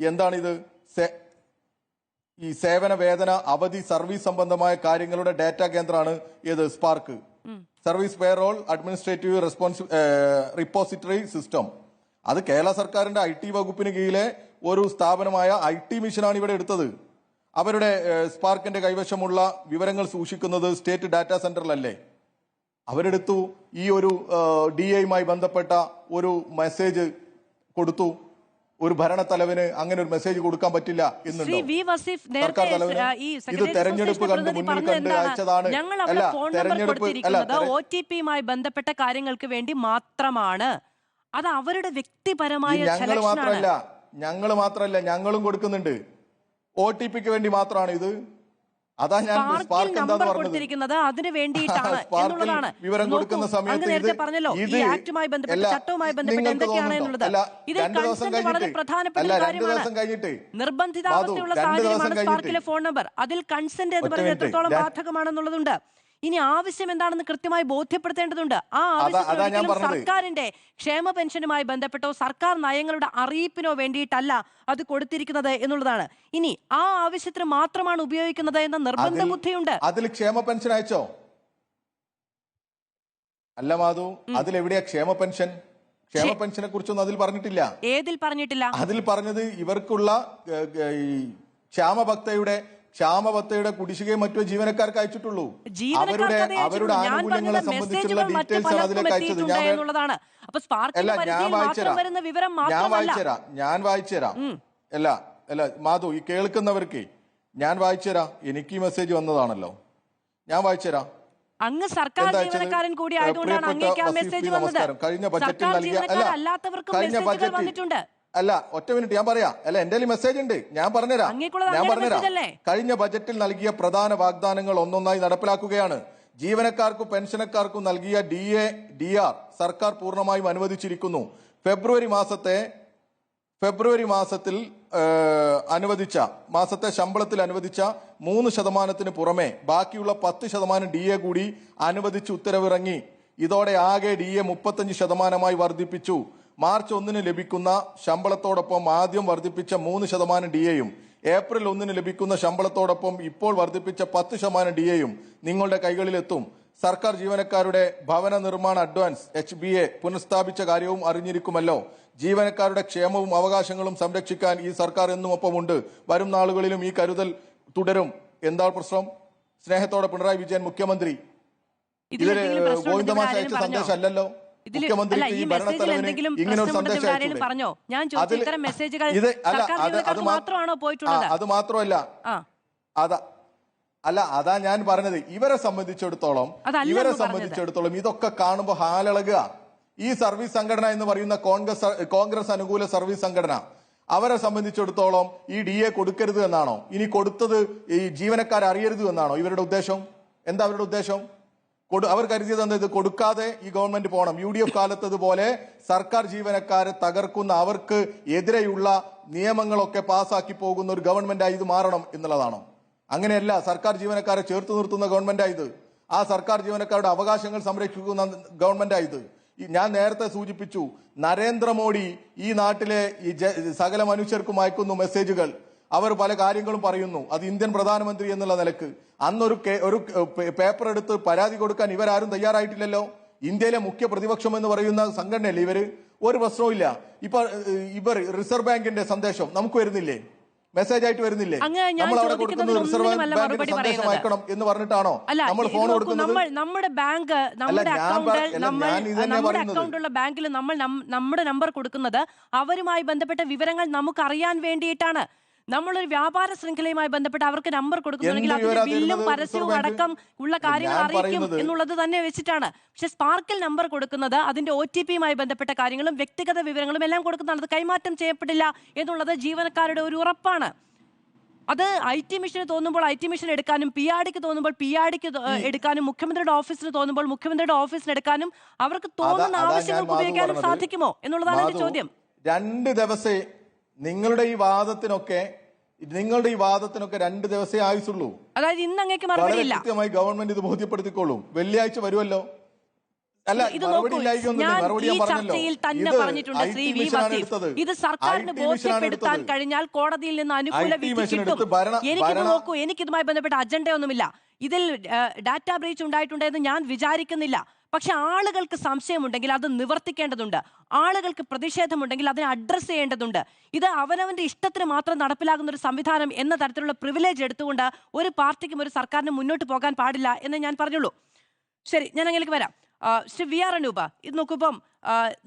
എന്താണിത്? ഈ സേവന വേതന അവധി സർവീസ് സംബന്ധമായ കാര്യങ്ങളുടെ ഡാറ്റാ കേന്ദ്രമാണ് ഏത്? Spark. Service payroll administrative repository system. അത് കേരള സർക്കാരിന്റെ IT വകുപ്പിന് കീഴിലെ ഒരു സ്ഥാപനമായ IT മിഷനാണ് ഇവിടെ എടുത്തത്. അവരുടെ സ്പാർക്കിന്റെ കൈവശമുള്ള വിവരങ്ങൾ സൂക്ഷിക്കുന്നത് സ്റ്റേറ്റ് ഡാറ്റാ സെന്ററിലല്ലേ? അവരെടുത്തു. ഈ ഒരു DAയുമായി ബന്ധപ്പെട്ട ഒരു മെസ്സേജ് കൊടുത്തു. ഒരു ഭരണത്തലവന് അങ്ങനെ ഒരു മെസ്സേജ് കൊടുക്കാൻ പറ്റില്ല എന്നുണ്ടോ? സർക്കാർ തലവന് ഇത് തെരഞ്ഞെടുപ്പ് കണ്ട് മുന്നിൽ കണ്ട് അയച്ചതാണ്. OTPയുമായി ബന്ധപ്പെട്ട കാര്യങ്ങൾക്ക് വേണ്ടി മാത്രമാണ്. അത് അവരുടെ വ്യക്തിപരമായ ഞങ്ങൾ മാത്രമല്ല ഞങ്ങളും കൊടുക്കുന്നുണ്ട്. OTPക്ക് വേണ്ടി മാത്രമാണ് ഇത്. അതാ ഞാൻ സ്പാർക്ക് എന്താന്ന് പറഞ്ഞത്. അതിന് വേണ്ടിയിട്ടാണ് എന്നുള്ളതാണ്. വിവരം കൊടുക്കുന്ന സമയത്ത് നേരത്തെ പറഞ്ഞല്ലോ ഈ ആക്ടുമായി ബന്ധപ്പെട്ട് ചട്ടവുമായി ബന്ധപ്പെട്ട് എന്തൊക്കെയാണ് എന്നുള്ളത്. ഇതിൽ കൺസെന്റ് വളരെ പ്രധാനപ്പെട്ട കാര്യമാണ്. നിർബന്ധിതാവസ്ഥയുള്ള സാഹചര്യമാണ് സ്പാർക്കിലെ ഫോൺ നമ്പർ. അതിൽ കൺസെന്റ് എന്ന് പറയുന്നത് എത്രത്തോളം ബാധകമാണെന്നുള്ളതുണ്ട്. ഇനി ആവശ്യം എന്താണെന്ന് കൃത്യമായി ബോധ്യപ്പെടുത്തേണ്ടതുണ്ട്. ആ ആവശ്യം സർക്കാരിന്റെ ക്ഷേമ പെൻഷനുമായി ബന്ധപ്പെട്ടോ സർക്കാർ നയങ്ങളുടെ അറിയിപ്പിനോ വേണ്ടിയിട്ടല്ല അത് കൊടുത്തിരിക്കുന്നത് എന്നുള്ളതാണ്. ഇനി ആ ആവശ്യത്തിന് മാത്രമാണ് ഉപയോഗിക്കുന്നത് എന്ന നിർബന്ധ ബുദ്ധിയുണ്ട്. അതിൽ ക്ഷേമ പെൻഷൻ അയച്ചോ? അല്ല മാധു, അതിലെവിടെയാ ക്ഷേമ പെൻഷൻ? ക്ഷേമ പെൻഷനെ കുറിച്ചൊന്നും അതിൽ പറഞ്ഞിട്ടില്ല. ഏതിൽ പറഞ്ഞിട്ടില്ല? അതിൽ പറഞ്ഞത് ഇവർക്കുള്ള ക്ഷാമബത്തയുടെ കുടിശ്ശികയും മറ്റു ജീവനക്കാർക്ക് അയച്ചിട്ടുള്ളൂ. അവരുടെ ആനുകൂല്യങ്ങളെ സംബന്ധിച്ചുള്ള ഡീറ്റെയിൽസ് ആണ് അതിലേക്ക് അയച്ചത്. ഞാൻ വായിച്ചുതരാം. അല്ല മാധു, ഈ കേൾക്കുന്നവർക്ക് ഞാൻ വായിച്ചുതരാം. എനിക്ക് ഈ മെസ്സേജ് വന്നതാണല്ലോ, ഞാൻ വായിച്ചുതരാം. അങ്ങ് സർക്കാർ ജീവനക്കാരൻ കൂടി ആയതുകൊണ്ടാണ് അങ്ങേക്ക് ആ മെസ്സേജ് വന്നത്. കഴിഞ്ഞ ബജറ്റിൽ നൽകിയ അല്ല ഒറ്റ മിനിറ്റ് ഞാൻ പറയാം. അല്ല എന്റെ മെസ്സേജ് ഉണ്ട്, ഞാൻ പറഞ്ഞുതരാം. കഴിഞ്ഞ ബജറ്റിൽ നൽകിയ പ്രധാന വാഗ്ദാനങ്ങൾ ഒന്നൊന്നായി നടപ്പിലാക്കുകയാണ്. ജീവനക്കാർക്കും പെൻഷനക്കാർക്കും നൽകിയ DA DR സർക്കാർ പൂർണ്ണമായും അനുവദിച്ചിരിക്കുന്നു. ഫെബ്രുവരി മാസത്തിൽ മാസത്തെ ശമ്പളത്തിൽ അനുവദിച്ച 3% പുറമെ ബാക്കിയുള്ള 10% DA കൂടി അനുവദിച്ച് ഉത്തരവിറങ്ങി. ഇതോടെ ആകെ DA 35% വർദ്ധിപ്പിച്ചു. മാർച്ച് 1 ലഭിക്കുന്ന ശമ്പളത്തോടൊപ്പം ആദ്യം വർദ്ധിപ്പിച്ച 3% DAയും ഏപ്രിൽ 1 ലഭിക്കുന്ന ശമ്പളത്തോടൊപ്പം ഇപ്പോൾ വർദ്ധിപ്പിച്ച 10% DAയും നിങ്ങളുടെ കൈകളിലെത്തും. സർക്കാർ ജീവനക്കാരുടെ ഭവന നിർമ്മാണ അഡ്വാൻസ് HBA പുനഃസ്ഥാപിച്ച കാര്യവും അറിഞ്ഞിരിക്കുമല്ലോ. ജീവനക്കാരുടെ ക്ഷേമവും അവകാശങ്ങളും സംരക്ഷിക്കാൻ ഈ സർക്കാർ എന്നും ഒപ്പമുണ്ട്. വരും നാളുകളിലും ഈ കരുതൽ തുടരും. എന്താ പ്രശ്നം? സ്നേഹത്തോടെ പിണറായി വിജയൻ മുഖ്യമന്ത്രി. ഇതിൽ ഗോവിന്ദമാഷ് അയച്ച സന്ദേശം അല്ലല്ലോ മുഖ്യമന്ത്രിക്ക് ഈ ഭരണത്തലവന് ഇങ്ങനെ ഒരു സന്ദേശം അത് മാത്രമല്ല അതാ ഞാൻ പറഞ്ഞത്. ഇവരെ സംബന്ധിച്ചിടത്തോളം ഇതൊക്കെ കാണുമ്പോൾ ഹാലിളകുക. ഈ സർവീസ് സംഘടന എന്ന് പറയുന്ന കോൺഗ്രസ് അനുകൂല സർവീസ് സംഘടന, അവരെ സംബന്ധിച്ചിടത്തോളം ഈ DA കൊടുക്കരുത് എന്നാണോ, ഇനി കൊടുത്തത് ഈ ജീവനക്കാർ അറിയരുത് എന്നാണോ ഇവരുടെ ഉദ്ദേശം? എന്താ അവരുടെ ഉദ്ദേശം? അവർ കരുതിയത് എന്താ? ഇത് കൊടുക്കാതെ ഈ ഗവൺമെന്റ് പോകണം. UDF കാലത്തതുപോലെ സർക്കാർ ജീവനക്കാരെ തകർക്കുന്ന, അവർക്ക് എതിരെയുള്ള നിയമങ്ങളൊക്കെ പാസ്സാക്കി പോകുന്ന ഒരു ഗവൺമെന്റായി ഇത് മാറണം എന്നുള്ളതാണോ? അങ്ങനെയല്ല. സർക്കാർ ജീവനക്കാരെ ചേർത്ത് നിർത്തുന്ന ഗവൺമെന്റായത്. ആ സർക്കാർ ജീവനക്കാരുടെ അവകാശങ്ങൾ സംരക്ഷിക്കുന്ന ഗവൺമെന്റായത്. ഞാൻ നേരത്തെ സൂചിപ്പിച്ചു, നരേന്ദ്രമോദി ഈ നാട്ടിലെ ഈ സകല മനുഷ്യർക്കും അയക്കുന്നു മെസ്സേജുകൾ. അവർ പല കാര്യങ്ങളും പറയുന്നു. അത് ഇന്ത്യൻ പ്രധാനമന്ത്രി എന്നുള്ള നിലക്ക് അന്നൊരു പേപ്പർ എടുത്ത് പരാതി കൊടുക്കാൻ ഇവരാരും തയ്യാറായിട്ടില്ലല്ലോ. ഇന്ത്യയിലെ മുഖ്യ പ്രതിപക്ഷം എന്ന് പറയുന്ന സംഘടനയല്ലേ ഇവര്? ഒരു പ്രശ്നവും ഇല്ല. ഇവർ റിസർവ് ബാങ്കിന്റെ സന്ദേശം നമുക്ക് വരുന്നില്ലേ? മെസ്സേജ് ആയിട്ട് വരുന്നില്ലേ? നമ്മൾ അവിടെ കൊടുക്കുന്നത് റിസർവ് ബാങ്കിന്റെ സന്ദേശം അയക്കണം എന്ന് പറഞ്ഞിട്ടാണോ നമ്മൾ ഫോൺ കൊടുക്കുന്നത്? നമ്മുടെ ബാങ്ക്, നമ്മുടെ അക്കൗണ്ടുള്ള ബാങ്കിൽ നമ്മൾ നമ്മുടെ നമ്പർ കൊടുക്കുന്നത് അവരുമായി ബന്ധപ്പെട്ട വിവരങ്ങൾ നമുക്ക് അറിയാൻ വേണ്ടിയിട്ടാണ്. നമ്മളൊരു വ്യാപാര ശൃംഖലയുമായി ബന്ധപ്പെട്ട് അവർക്ക് നമ്പർ കൊടുക്കുന്നുണ്ടെങ്കിൽ അതിന്റെ ബില്ലും പരസ്യവും അടക്കം ഉള്ള കാര്യങ്ങൾ അറിയിക്കും എന്നുള്ളത് തന്നെ വെച്ചിട്ടാണ്. പക്ഷെ സ്പാർക്കിൽ നമ്പർ കൊടുക്കുന്നത് അതിന്റെ OTPയുമായി ബന്ധപ്പെട്ട കാര്യങ്ങളും വ്യക്തിഗത വിവരങ്ങളും എല്ലാം കൊടുക്കുന്നതാണ്. അത് കൈമാറ്റം ചെയ്യപ്പെടില്ല എന്നുള്ളത് ജീവനക്കാരുടെ ഒരു ഉറപ്പാണ്. അത് IT മിഷന് തോന്നുമ്പോൾ IT മിഷൻ എടുക്കാനും, PRDക്ക് തോന്നുമ്പോൾ PRDക്ക് എടുക്കാനും, മുഖ്യമന്ത്രിയുടെ ഓഫീസിന് തോന്നുമ്പോൾ മുഖ്യമന്ത്രിയുടെ ഓഫീസിന് എടുക്കാനും അവർക്ക് തോന്നുന്ന ആവശ്യങ്ങൾക്ക് ഉപയോഗിക്കാനും സാധിക്കുമോ എന്നുള്ളതാണ് എന്റെ ചോദ്യം. 2 ദിവസേ നിങ്ങളുടെ ഈ വാദത്തിനൊക്കെ 2 ദിവസമേ ആയുസുള്ളൂ. അതായത് ഇന്ന് അങ്ങേക്ക് മറുപടിയില്ല. കൃത്യമായി ഗവൺമെന്റ് ഇത് ബോധ്യപ്പെടുത്തിക്കോളും. വെള്ളിയാഴ്ച വരുമല്ലോ. അല്ല, ഈ ചർച്ചയിൽ തന്നെ പറഞ്ഞിട്ടുണ്ട് ശ്രീ വി വസീഫ്, ഇത് സർക്കാരിന് ബോധ്യപ്പെടുത്താൻ കഴിഞ്ഞാൽ കോടതിയിൽ നിന്ന് അനുകൂല വിധി കിട്ടും. എനിക്കിത് നോക്കൂ, എനിക്കിതുമായി ബന്ധപ്പെട്ട അജണ്ടയൊന്നുമില്ല. ഇതിൽ ഡാറ്റ ബ്രീച്ച് ഉണ്ടായിട്ടുണ്ടെന്ന് ഞാൻ വിചാരിക്കുന്നില്ല. പക്ഷെ ആളുകൾക്ക് സംശയമുണ്ടെങ്കിൽ അത് നിവർത്തിക്കേണ്ടതുണ്ട്. ആളുകൾക്ക് പ്രതിഷേധമുണ്ടെങ്കിൽ അതിനെ അഡ്രസ് ചെയ്യേണ്ടതുണ്ട്. ഇത് അവനവന്റെ ഇഷ്ടത്തിന് മാത്രം നടപ്പിലാകുന്ന ഒരു സംവിധാനം എന്ന തരത്തിലുള്ള പ്രിവിലേജ് എടുത്തുകൊണ്ട് ഒരു പാർട്ടിക്കും ഒരു സർക്കാരിനും മുന്നോട്ട് പോകാൻ പാടില്ല എന്ന് ഞാൻ പറഞ്ഞുള്ളൂ. ശരി, ഞാൻ അങ്ങനെയൊക്കെ വരാം. ശ്രീ VR അനൂപ്, ഇത് നോക്കുമ്പം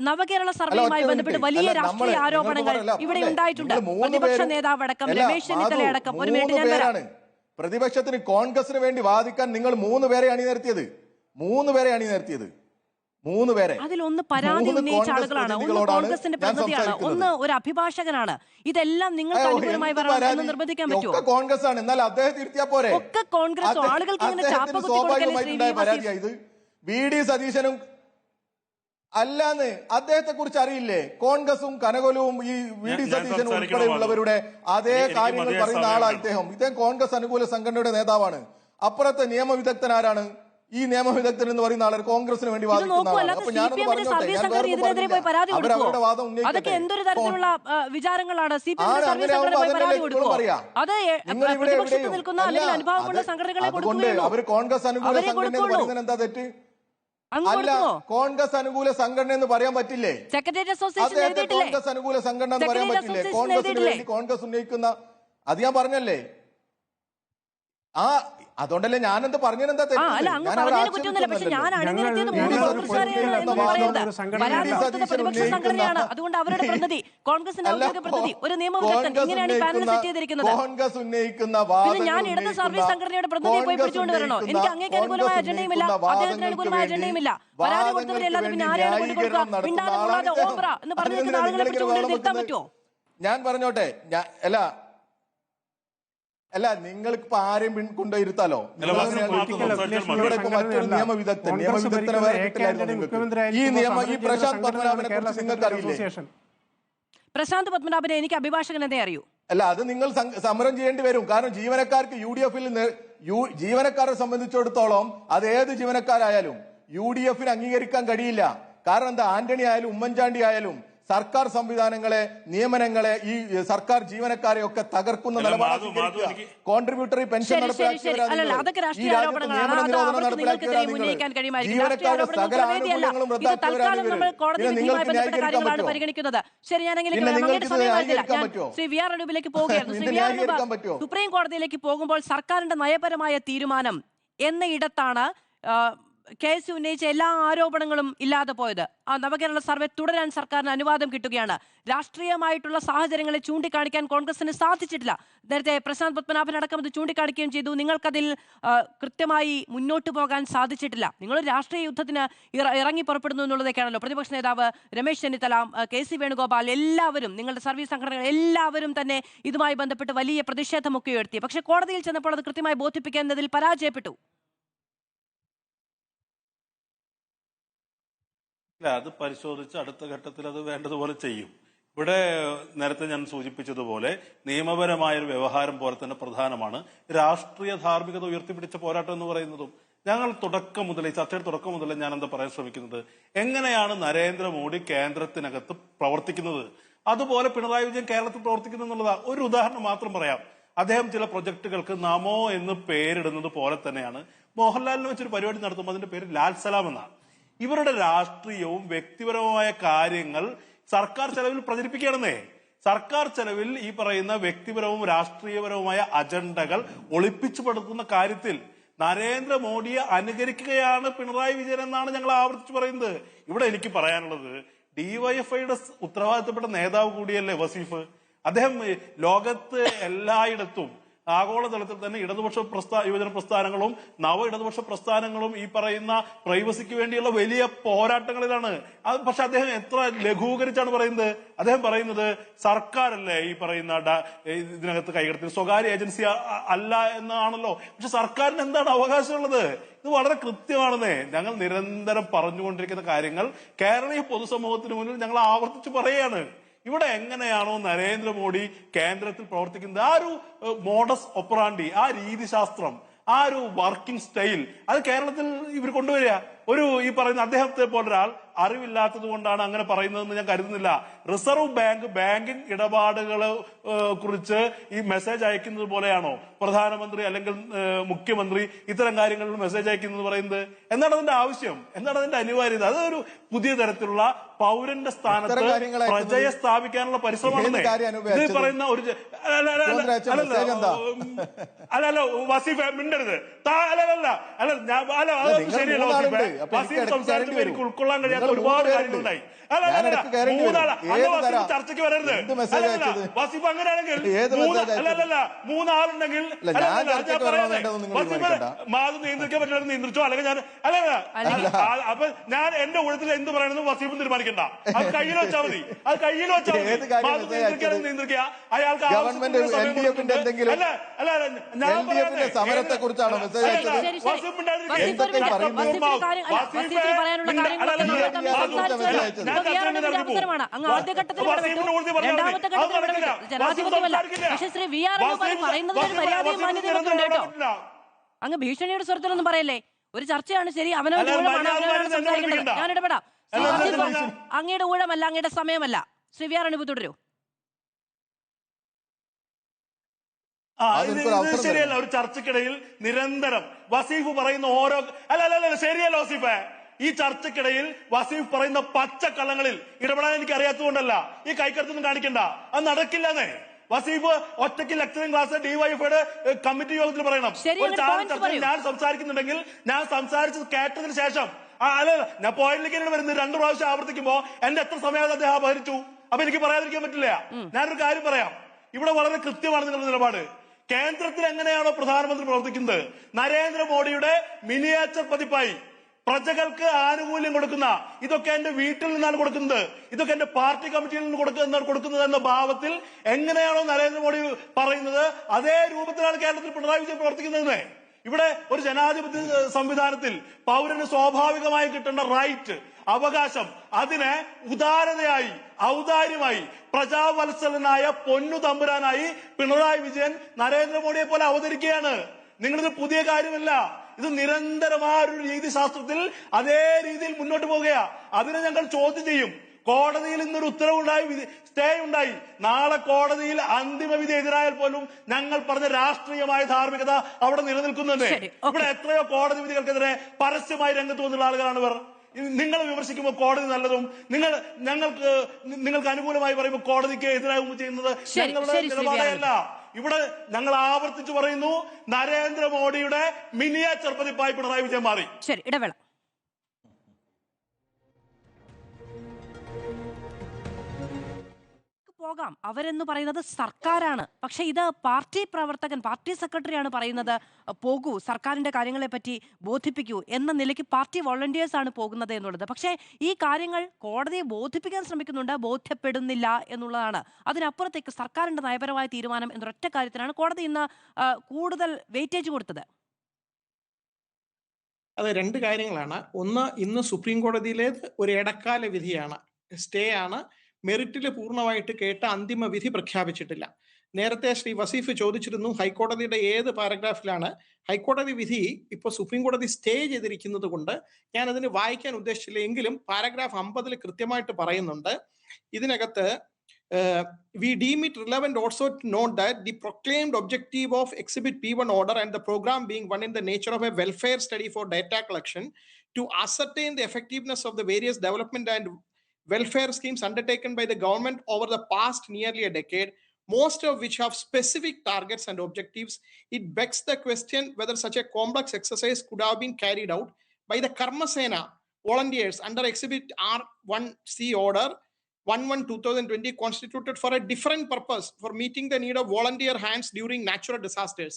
നവകേരള സർവേയുമായി ബന്ധപ്പെട്ട് വലിയ രാഷ്ട്രീയ ആരോപണങ്ങൾ ഇവിടെ ഉണ്ടായിട്ടുണ്ട്. പ്രതിപക്ഷ നേതാവ് അടക്കം, രമേശ് ചെന്നിത്തല അടക്കം. ഒരു മിനിറ്റ്, ഞാൻ വരാം. പ്രതിപക്ഷത്തിന് കോൺഗ്രസിന് വേണ്ടി വാദിക്കാൻ നിങ്ങൾ 3 പേരെ അണിനിരത്തിയത്. 3 പേരെ. അതിലൊന്ന് പരാതി ഉന്നയിച്ച ആളുകളാണ്, ഒന്ന് കോൺഗ്രസിന്റെ പ്രതിനിധിയാണ്, ഒന്ന് ഒരു അഭിഭാഷകനാണ്. ഇതെല്ലാം നിങ്ങൾക്ക് അനുകൂലമായി വരണമെന്ന് നിർബന്ധിക്കാൻ പറ്റുമോ? കോൺഗ്രസ് ആണ്, എന്നാൽ അദ്ദേഹം തിരുത്തിയാ പോരെ? ഒക്കെ കോൺഗ്രസ് ആളുകൾക്ക് ഇങ്ങനെ ചാപ്പകുത്തി കൊടുക്കല്ലേ? പരാതിയായത് VD സതീശനും അല്ലാന്ന് അദ്ദേഹത്തെ കുറിച്ച് അറിയില്ലേ? കോൺഗ്രസും കനകോലവും ഈ VD സതീശനും ഉൾപ്പെടെയുള്ളവരുടെ അതേ കാര്യങ്ങൾ പറയുന്ന ആളാണ് ഇദ്ദേഹം. ഇദ്ദേഹം കോൺഗ്രസ് അനുകൂല സംഘടനയുടെ നേതാവാണ്. അപ്പുറത്തെ നിയമവിദഗ്ധൻ ആരാണ്? ഈ നിയമവിദഗ്ധൻ എന്ന് പറയുന്ന ആളാണ് കോൺഗ്രസിന് വേണ്ടി വാദിക്കുന്ന ആളാണ്. അപ്പൊ ഞാനൊന്ന് പറഞ്ഞോട്ടെ, അവരുടെ വാദം അതൊക്കെ എന്തൊരു തരത്തിലുള്ള വിചാരങ്ങളാണ്? അതുകൊണ്ട് അവർ കോൺഗ്രസ് അനുകൂല സംഘടന എന്ന് പറയുന്നതിന് എന്താ തെറ്റ്? അല്ല, കോൺഗ്രസ് അനുകൂല സംഘടന എന്ന് പറയാൻ പറ്റില്ലേ? അദ്ദേഹത്തെ കോൺഗ്രസ് അനുകൂല സംഘടന എന്ന് പറയാൻ പറ്റില്ലേ? കോൺഗ്രസിന് വേണ്ടി കോൺഗ്രസ് ഉന്നയിക്കുന്ന, അത് ഞാൻ പറഞ്ഞല്ലേ. അതുകൊണ്ടല്ലേ ഞാനെന്ത് പറഞ്ഞെന്താ തെറ്റ്? അതുകൊണ്ട് അവരുടെ പ്രതിനിധി, കോൺഗ്രസിന്റെ ഔദ്യോഗിക പ്രതിനിധി, ഒരു നിയമവിദഗ്ധൻ, ഇങ്ങനെയാണ് ഈ പാനൽ സെറ്റ് ചെയ്തിരിക്കുന്നത്. കോൺഗ്രസ് ഉന്നയിക്കുന്ന ഞാൻ ഇടത് സർവീസ് സംഘടനയുടെ പ്രതിനിധിയെ പോയി പിടിച്ചുകൊണ്ട് വരണോ? എനിക്ക് അങ്ങേക്ക് അനുകൂലമായ അജണ്ടയുമില്ല, അദ്ദേഹത്തിന് അനുകൂലമായ അജണ്ടയുമില്ല. പരാതി കൊടുത്തവരല്ലാതെ പിന്നെ ആരെയാണ് കൊണ്ടുകൊടുക്കുക? മിണ്ടാതെ കൂടാതെ ഓബ്ര എന്ന് പറഞ്ഞിരിക്കുന്ന ആളുകളെ പിടിച്ചുകൊണ്ട് നിർത്താൻ പറ്റുമോ? ഞാൻ പറഞ്ഞോട്ടെ, അല്ല, നിങ്ങൾക്ക് ഇപ്പൊ ആരെയും കൊണ്ടുപോയിരുത്താലോ? ഇവിടെ ഇപ്പൊ മറ്റൊരു നിയമവിദഗ്ധനെ വരെ കിട്ടില്ലായിരുന്നു നിങ്ങൾക്ക്. ഈ പ്രശാന്ത് പത്മനാഭനെ കുറിച്ച് നിങ്ങൾക്ക് അറിയില്ലേ? പ്രശാന്ത് പത്മനാഭനെ എനിക്ക് അഭിഭാഷകൻ എന്നേ അറിയൂ. അല്ല, അത് നിങ്ങൾ സമരം ചെയ്യേണ്ടി വരും. കാരണം ജീവനക്കാർക്ക് UDFൽ ജീവനക്കാരെ സംബന്ധിച്ചിടത്തോളം അത് ഏത് ജീവനക്കാരായാലും UDFന് അംഗീകരിക്കാൻ കഴിയില്ല. കാരണം എന്താ? ആന്റണി ആയാലും ഉമ്മൻചാണ്ടി ആയാലും സർക്കാർ സംവിധാനങ്ങളെ, നിയമനങ്ങളെ, ഈ സർക്കാർ ജീവനക്കാരെ ഒക്കെ തകർക്കുന്ന നിലപാട് കോൺട്രിബ്യൂട്ടറി പെൻഷൻ പരിഗണിക്കുന്നത്. ശരി, ശ്രീ വി ആർ അനൂപിലേക്ക് പോവുകയായിരുന്നു. സുപ്രീം കോടതിയിലേക്ക് പോകുമ്പോൾ സർക്കാരിന്റെ നയപരമായ തീരുമാനം എന്ന ഇടത്താണ് KSU ഉന്നയിച്ച എല്ലാ ആരോപണങ്ങളും ഇല്ലാതെ പോയത്. ആ നവകേരള സർവേ തുടരാൻ സർക്കാരിന് അനുവാദം കിട്ടുകയാണ്. രാഷ്ട്രീയമായിട്ടുള്ള സാഹചര്യങ്ങളെ ചൂണ്ടിക്കാണിക്കാൻ കോൺഗ്രസിന് സാധിച്ചിട്ടില്ല. നേരത്തെ പ്രശാന്ത് പത്മനാഭൻ അടക്കം ഇത് ചൂണ്ടിക്കാണിക്കുകയും ചെയ്തു. നിങ്ങൾക്കതിൽ കൃത്യമായി മുന്നോട്ട് പോകാൻ സാധിച്ചിട്ടില്ല. നിങ്ങൾ രാഷ്ട്രീയ യുദ്ധത്തിന് ഇറങ്ങി പുറപ്പെടുന്നു എന്നുള്ളതൊക്കെയാണല്ലോ പ്രതിപക്ഷ നേതാവ് രമേശ് ചെന്നിത്തല, KC വേണുഗോപാൽ, എല്ലാവരും, നിങ്ങളുടെ സർവീസ് സംഘടനകൾ എല്ലാവരും തന്നെ ഇതുമായി ബന്ധപ്പെട്ട് വലിയ പ്രതിഷേധമൊക്കെ ഉയർത്തി. പക്ഷേ കോടതിയിൽ ചെന്നപ്പോൾ അത് കൃത്യമായി ബോധിപ്പിക്കുന്നതിൽ പരാജയപ്പെട്ടു. അത് പരിശോധിച്ച് അടുത്ത ഘട്ടത്തിൽ അത് വേണ്ടതുപോലെ ചെയ്യും. ഇവിടെ നേരത്തെ ഞാൻ സൂചിപ്പിച്ചതുപോലെ നിയമപരമായൊരു വ്യവഹാരം പോലെ തന്നെ പ്രധാനമാണ് രാഷ്ട്രീയ ധാർമ്മികത ഉയർത്തിപ്പിടിച്ച പോരാട്ടം എന്ന് പറയുന്നതും. ഞങ്ങൾ തുടക്കം മുതൽ, ഈ ചർച്ചയുടെ തുടക്കം മുതൽ ഞാൻ എന്താ പറയാൻ ശ്രമിക്കുന്നത്, എങ്ങനെയാണ് നരേന്ദ്രമോദി കേന്ദ്രത്തിനകത്ത് പ്രവർത്തിക്കുന്നത്, അതുപോലെ പിണറായി വിജയൻ കേരളത്തിൽ പ്രവർത്തിക്കുന്നു എന്നുള്ളതാ. ഒരു ഉദാഹരണം മാത്രം പറയാം. അദ്ദേഹം ചില പ്രൊജക്ടുകൾക്ക് നമോ എന്ന് പേരിടുന്നത് പോലെ തന്നെയാണ് മോഹൻലാലിനെ വെച്ചൊരു പരിപാടി നടത്തുമ്പോൾ അതിന്റെ പേര് ലാൽ സലാം എന്നാണ്. ഇവരുടെ രാഷ്ട്രീയവും വ്യക്തിപരമായ കാര്യങ്ങൾ സർക്കാർ ചെലവിൽ പ്രചരിപ്പിക്കുകയാണെന്നേ. സർക്കാർ ചെലവിൽ ഈ പറയുന്ന വ്യക്തിപരവും രാഷ്ട്രീയപരവുമായ അജണ്ടകൾ ഒളിപ്പിച്ചുപെടുത്തുന്ന കാര്യത്തിൽ നരേന്ദ്രമോദിയെ അനുകരിക്കുകയാണ് പിണറായി വിജയൻ എന്നാണ് ഞങ്ങൾ ആവർത്തിച്ച് പറയുന്നത്. ഇവിടെ എനിക്ക് പറയാനുള്ളത്, ഡിവൈഎഫ്ഐയുടെ ഉത്തരവാദിത്തപ്പെട്ട നേതാവ് കൂടിയല്ലേ വസീഫ്. അദ്ദേഹം ലോകത്ത് എല്ലായിടത്തും ആഗോളതലത്തിൽ തന്നെ ഇടതുപക്ഷ യുവജന പ്രസ്ഥാനങ്ങളും നവ ഇടതുപക്ഷ പ്രസ്ഥാനങ്ങളും ഈ പറയുന്ന പ്രൈവസിക്ക് വേണ്ടിയുള്ള വലിയ പോരാട്ടങ്ങളിലാണ്. പക്ഷെ അദ്ദേഹം എത്ര ലഘൂകരിച്ചാണ് പറയുന്നത്. അദ്ദേഹം പറയുന്നത് സർക്കാരല്ലേ ഈ പറയുന്ന ഇതിനകത്ത് കൈകടത്തി, സ്വകാര്യ ഏജൻസി അല്ല എന്നാണല്ലോ. പക്ഷെ സർക്കാരിന് എന്താണ് അവകാശമുള്ളത്? ഇത് വളരെ കൃത്യമാണെന്നേ. ഞങ്ങൾ നിരന്തരം പറഞ്ഞുകൊണ്ടിരിക്കുന്ന കാര്യങ്ങൾ കേരളീയ പൊതുസമൂഹത്തിന് മുന്നിൽ ഞങ്ങൾ ആവർത്തിച്ച് പറയുകയാണ്. ഇവിടെ എങ്ങനെയാണോ നരേന്ദ്രമോദി കേന്ദ്രത്തിൽ പ്രവർത്തിക്കുന്നത്, ആ ഒരു മോഡസ് ഒപ്പറാണ്ടി, ആ രീതിശാസ്ത്രം, ആ ഒരു വർക്കിംഗ് സ്റ്റൈൽ, അത് കേരളത്തിൽ ഇവർ കൊണ്ടുവരിക. ഒരു ഈ പറയുന്ന അദ്ദേഹത്തെ പോലൊരാൾ അറിവില്ലാത്തത് കൊണ്ടാണ് അങ്ങനെ പറയുന്നതെന്ന് ഞാൻ കരുതുന്നില്ല. റിസർവ് ബാങ്ക് ബാങ്കിങ് ഇടപാടുകളെ കുറിച്ച് ഈ മെസ്സേജ് അയക്കുന്നത് പോലെയാണോ പ്രധാനമന്ത്രി അല്ലെങ്കിൽ മുഖ്യമന്ത്രി ഇത്തരം കാര്യങ്ങളിൽ മെസ്സേജ് അയക്കുന്നത് പറയുന്നത്? എന്താണ് അതിന്റെ ആവശ്യം? എന്താണ് അതിന്റെ അനിവാര്യത? അതൊരു പുതിയ തരത്തിലുള്ള പൗരന്റെ സ്ഥാനത്ത് പ്രജയെ സ്ഥാപിക്കാനുള്ള പരിശ്രമമാണ്. ഇത് പറയുന്ന ഒരു അല്ലല്ലോ വസീഫ് മിണ്ടരുത്. ശരിയല്ല വസീഫ് സംസാരിച്ചപ്പോ എനിക്ക് ഉൾക്കൊള്ളാൻ കഴിയാത്ത ഒരുപാട് കാര്യങ്ങളുണ്ടായി. ചർച്ചയ്ക്ക് വരരുത് വസീഫ്. അങ്ങനെയാണെങ്കിൽ മൂന്നാളുണ്ടെങ്കിൽ മാത് നിയന്ത്രിക്കാൻ പറ്റില്ല, നിയന്ത്രിച്ചോ. അല്ലെങ്കിൽ ഞാൻ അപ്പൊ ഞാൻ എന്റെ ഊഴത്തിൽ എന്ത് പറയണമെന്ന് വസീഫും തീരുമാനിക്കണ്ട. അത് കയ്യിൽ വെച്ചാൽ മതി. അത് കയ്യിൽ വെച്ചാൽ മതി. മാത് നിയന്ത്രിക്കാൻ നിയന്ത്രിക്കുക. അയാൾക്ക് സമരത്തെ കുറിച്ചാണ് അവസരമാണ് അങ്ങ് ആദ്യഘട്ടത്തിൽ രണ്ടാമത്തെ ഘട്ടത്തിൽ ജനാധിപത്യമല്ല. പക്ഷെ ശ്രീ വി ആർ പറയുന്നതിന് മര്യാദയും മാന്യതയും ഉണ്ട് കേട്ടോ. അങ്ങ് ഭീഷണിയുടെ സ്വരത്തിലൊന്നും പറയല്ലേ. ഒരു ചർച്ചയാണ്, ശരി, അവനവന്റെ ഊഴമാണ്, അവനവനാണ് സംസാരിക്കേണ്ടത്. ഞാൻ ഇടപെടാം. അങ്ങയുടെ ഊഴമല്ല, അങ്ങയുടെ സമയമല്ല. ശ്രീ വി ആർ അനൂപ് തുടരൂ. ശരിയല്ല. ഒരു ചർച്ചക്കിടയിൽ നിരന്തരം വസീഫ് പറയുന്ന ഓരോ അല്ല ശരിയല്ല വസീഫെ. ഈ ചർച്ചക്കിടയിൽ വസീഫ് പറയുന്ന പച്ചക്കള്ളങ്ങളിൽ ഇടപെടാൻ എനിക്ക് അറിയാത്തതുകൊണ്ടല്ല. ഈ കൈക്കടുത്തൊന്നും കാണിക്കണ്ട, അത് നടക്കില്ലെന്നേ. വസീഫ് ഒറ്റയ്ക്ക് ലെക്ചറിംഗ് ക്ലാസ് ഡിവൈഎഫ്ഐയുടെ കമ്മിറ്റി യോഗത്തിൽ പറയണം. ഒരു ചർച്ചയിൽ ഞാൻ സംസാരിക്കുന്നുണ്ടെങ്കിൽ ഞാൻ സംസാരിച്ചത് കേട്ടതിന് ശേഷം അല്ല ഞാൻ പോയിന്റിലേക്ക് വരുന്നത് 2 പ്രാവശ്യം ആവർത്തിക്കുമ്പോ എന്റെ എത്ര സമയം അദ്ദേഹം അപഹരിച്ചു. അപ്പൊ എനിക്ക് പറയാതിരിക്കാൻ പറ്റില്ല. ഞാനൊരു കാര്യം പറയാം. ഇവിടെ വളരെ കൃത്യമാണ് നിങ്ങളുടെ നിലപാട്. കേന്ദ്രത്തിൽ എങ്ങനെയാണോ പ്രധാനമന്ത്രി പ്രവർത്തിക്കുന്നത്, നരേന്ദ്രമോദിയുടെ മിനിയേച്ചർ പതിപ്പായി പ്രജകൾക്ക് ആനുകൂല്യം കൊടുക്കുന്ന, ഇതൊക്കെ എന്റെ വീട്ടിൽ നിന്നാണ് കൊടുക്കുന്നത്, ഇതൊക്കെ എന്റെ പാർട്ടി കമ്മിറ്റിയിൽ നിന്ന് കൊടുക്കുന്നത് എന്ന ഭാവത്തിൽ എങ്ങനെയാണോ നരേന്ദ്രമോദി പറയുന്നത് അതേ രൂപത്തിലാണ് കേരളത്തിൽ പിണറായി വിജയൻ പ്രവർത്തിക്കുന്നതെന്ന്. ഇവിടെ ഒരു ജനാധിപത്യ സംവിധാനത്തിൽ പൗരന് സ്വാഭാവികമായി കിട്ടേണ്ട റൈറ്റ്, അവകാശം, അതിനെ ഉദാരതയായി, ഔദാര്യമായി, പ്രജാവത്സലനായ പൊന്നു തമ്പുരാനായി പിണറായി വിജയൻ നരേന്ദ്രമോദിയെ പോലെ അവതരിക്കുകയാണ്. നിങ്ങളിത് പുതിയ കാര്യമല്ല. ഇത് നിരന്തരമായ ഒരു രീതിശാസ്ത്രത്തിൽ അതേ രീതിയിൽ മുന്നോട്ട് പോവുകയാ. അതിനെ ഞങ്ങൾ ചോദ്യം ചെയ്യും. കോടതിയിൽ ഇന്നൊരു ഉത്തരവുണ്ടായി, സ്റ്റേ ഉണ്ടായി. നാളെ കോടതിയിൽ അന്തിമ വിധി എതിരായാൽ പോലും ഞങ്ങൾ പറഞ്ഞ രാഷ്ട്രീയമായ ധാർമ്മികത അവിടെ നിലനിൽക്കുന്നുണ്ട്. ഇവിടെ എത്രയോ കോടതി വിധികൾക്കെതിരെ പരസ്യമായി രംഗത്ത് വന്നുള്ള ആളുകളാണ് ഇവർ. നിങ്ങൾ വിമർശിക്കുമ്പോൾ കോടതി നല്ലതും നിങ്ങൾക്ക് അനുകൂലമായി പറയുമ്പോൾ കോടതിക്ക് എതിരാകുമ്പോൾ ചെയ്യുന്നത് ഞങ്ങളുടെ നിലപാടല്ല. ഇവിടെ ഞങ്ങൾ ആവർത്തിച്ചു പറയുന്നു, നരേന്ദ്രമോദിയുടെ മിനിയേച്ചർ പതിപ്പായി പിണറായി വിജയൻ മാറി. ശരി, ഇടവേള. പോകാം, അവരെന്ന് പറയുന്നത് സർക്കാരാണ്. പക്ഷെ ഇത് പാർട്ടി പ്രവർത്തകൻ, പാർട്ടി സെക്രട്ടറിയാണ് പറയുന്നത് പോകൂ, സർക്കാരിന്റെ കാര്യങ്ങളെ പറ്റി ബോധിപ്പിക്കൂ എന്ന നിലയ്ക്ക് പാർട്ടി വോളണ്ടിയേഴ്സ് ആണ് പോകുന്നത് എന്നുള്ളത്. പക്ഷേ ഈ കാര്യങ്ങൾ കോടതിയെ ബോധിപ്പിക്കാൻ ശ്രമിക്കുന്നുണ്ട്, ബോധ്യപ്പെടുന്നില്ല എന്നുള്ളതാണ്. അതിനപ്പുറത്തേക്ക് സർക്കാരിന്റെ നയപരമായ തീരുമാനം എന്നൊരൊറ്റ കാര്യത്തിനാണ് കോടതി ഇന്ന് കൂടുതൽ വെയിറ്റേജ് കൊടുത്തത്. അത് രണ്ട് കാര്യങ്ങളാണ്. ഒന്ന്, ഇന്ന് സുപ്രീം കോടതിയിലെ ഒരു ഇടക്കാല വിധിയാണ്, സ്റ്റേ ആണ്. മെറിറ്റിൽ പൂർണ്ണമായിട്ട് കേട്ട അന്തിമ വിധി പ്രഖ്യാപിച്ചിട്ടില്ല. നേരത്തെ ശ്രീ വസീഫ് ചോദിച്ചിരുന്നു ഹൈക്കോടതിയുടെ ഏത് പാരഗ്രാഫിലാണ്. ഹൈക്കോടതി വിധി ഇപ്പോൾ സുപ്രീം കോടതി സ്റ്റേ ചെയ്തിരിക്കുന്നത് കൊണ്ട് ഞാൻ അതിന് വായിക്കാൻ ഉദ്ദേശിച്ചില്ല. എങ്കിലും പാരഗ്രാഫ് 50 കൃത്യമായിട്ട് പറയുന്നുണ്ട്. ഇതിനകത്ത് we deem it relevant also to note that the proclaimed objective of Exhibit P1 order and the program being one in the nature of a welfare study for data collection to ascertain the effectiveness of the various development and welfare schemes undertaken by the government over the past nearly a decade, most of which have specific targets and objectives. It begs the question whether such a complex exercise could have been carried out by the Karma Sena volunteers under Exhibit R1C order 11/2020 constituted for a different purpose for meeting the need of volunteer hands during natural disasters.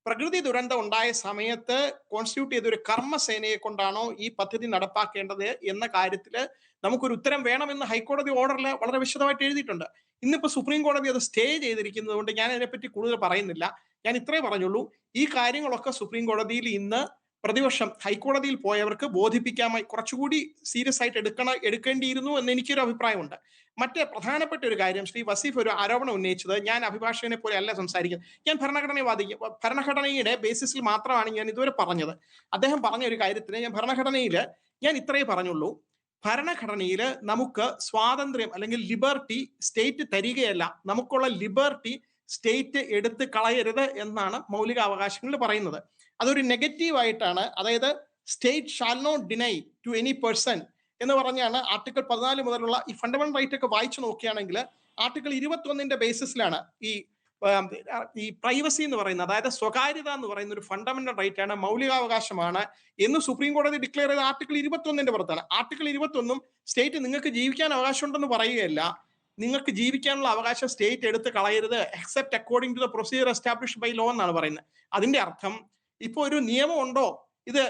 പ്രകൃതി ദുരന്തം ഉണ്ടായ സമയത്ത് constitute ചെയ്ത ഒരു കർമ്മസേനയെ കൊണ്ടാണോ ഈ പദ്ധതി നടപ്പാക്കേണ്ടത് എന്ന കാര്യത്തിൽ നമുക്കൊരു ഉത്തരം വേണമെന്ന് ഹൈക്കോടതി ഓർഡറിൽ വളരെ വിശദമായിട്ട് എഴുതിയിട്ടുണ്ട്. ഇന്നിപ്പോ സുപ്രീം കോടതി അത് സ്റ്റേ ചെയ്തിരിക്കുന്നത് കൊണ്ട് ഞാൻ അതിനെപ്പറ്റി കൂടുതൽ പറയുന്നില്ല. ഞാൻ ഇത്രേ പറഞ്ഞുള്ളൂ, ഈ കാര്യങ്ങളൊക്കെ സുപ്രീം കോടതിയിൽ ഇന്ന് പ്രതിപക്ഷം ഹൈക്കോടതിയിൽ പോയവർക്ക് ബോധിപ്പിക്കാമായി കുറച്ചുകൂടി സീരിയസ് ആയിട്ട് എടുക്കേണ്ടിയിരുന്നു എന്ന് എനിക്കൊരു അഭിപ്രായമുണ്ട്. മറ്റേ പ്രധാനപ്പെട്ട ഒരു കാര്യം, ശ്രീ വസീഫ് ഒരു ആരോപണം ഉന്നയിച്ചത്, ഞാൻ അഭിഭാഷകനെ പോലെ അല്ല സംസാരിക്കുന്നത്, ഞാൻ ഭരണഘടനയുടെ ബേസിസിൽ മാത്രമാണ് ഞാൻ ഇതുവരെ പറഞ്ഞത്. അദ്ദേഹം പറഞ്ഞ ഒരു കാര്യത്തിന് ഞാൻ ഇത്രേ പറഞ്ഞുള്ളൂ, ഭരണഘടനയിൽ നമുക്ക് സ്വാതന്ത്ര്യം അല്ലെങ്കിൽ ലിബർട്ടി സ്റ്റേറ്റ് തരികയല്ല, നമുക്കുള്ള ലിബർട്ടി സ്റ്റേറ്റ് എടുത്ത് കളയരുത് എന്നാണ് മൗലികാവകാശങ്ങളിൽ പറയുന്നത്. അതൊരു നെഗറ്റീവ് ആയിട്ടാണ്, അതായത് state shall not deny to any person എന്ന് പറഞ്ഞാണ് ആർട്ടിക്കിൾ 14 മുതലുള്ള ഈ ഫണ്ടമെന്റൽ റൈറ്റ് ഒക്കെ വായിച്ചു നോക്കുകയാണെങ്കിൽ ആർട്ടിക്കിൾ 21 ബേസിസിലാണ് ഈ പ്രൈവസി എന്ന് പറയുന്നത്, അതായത് സ്വകാര്യത എന്ന് പറയുന്ന ഒരു ഫണ്ടമെന്റൽ റൈറ്റ് ആണ്, മൗലികാവകാശമാണ് എന്ന് സുപ്രീം കോടതി ഡിക്ലെയർ ചെയ്ത ആർട്ടിക്കിൾ 21 പുറത്താണ്. ആർട്ടിക്കിൾ 21 സ്റ്റേറ്റ് നിങ്ങൾക്ക് ജീവിക്കാൻ അവകാശമുണ്ടെന്ന് പറയുകയല്ല, നിങ്ങൾക്ക് ജീവിക്കാനുള്ള അവകാശം സ്റ്റേറ്റ് എടുത്ത് കളയരുത് except according to the procedure established by law എന്നാണ് പറയുന്നത്. അതിന്റെ അർത്ഥം ഇപ്പൊ ഒരു നിയമം ഉണ്ടോ, ഇത്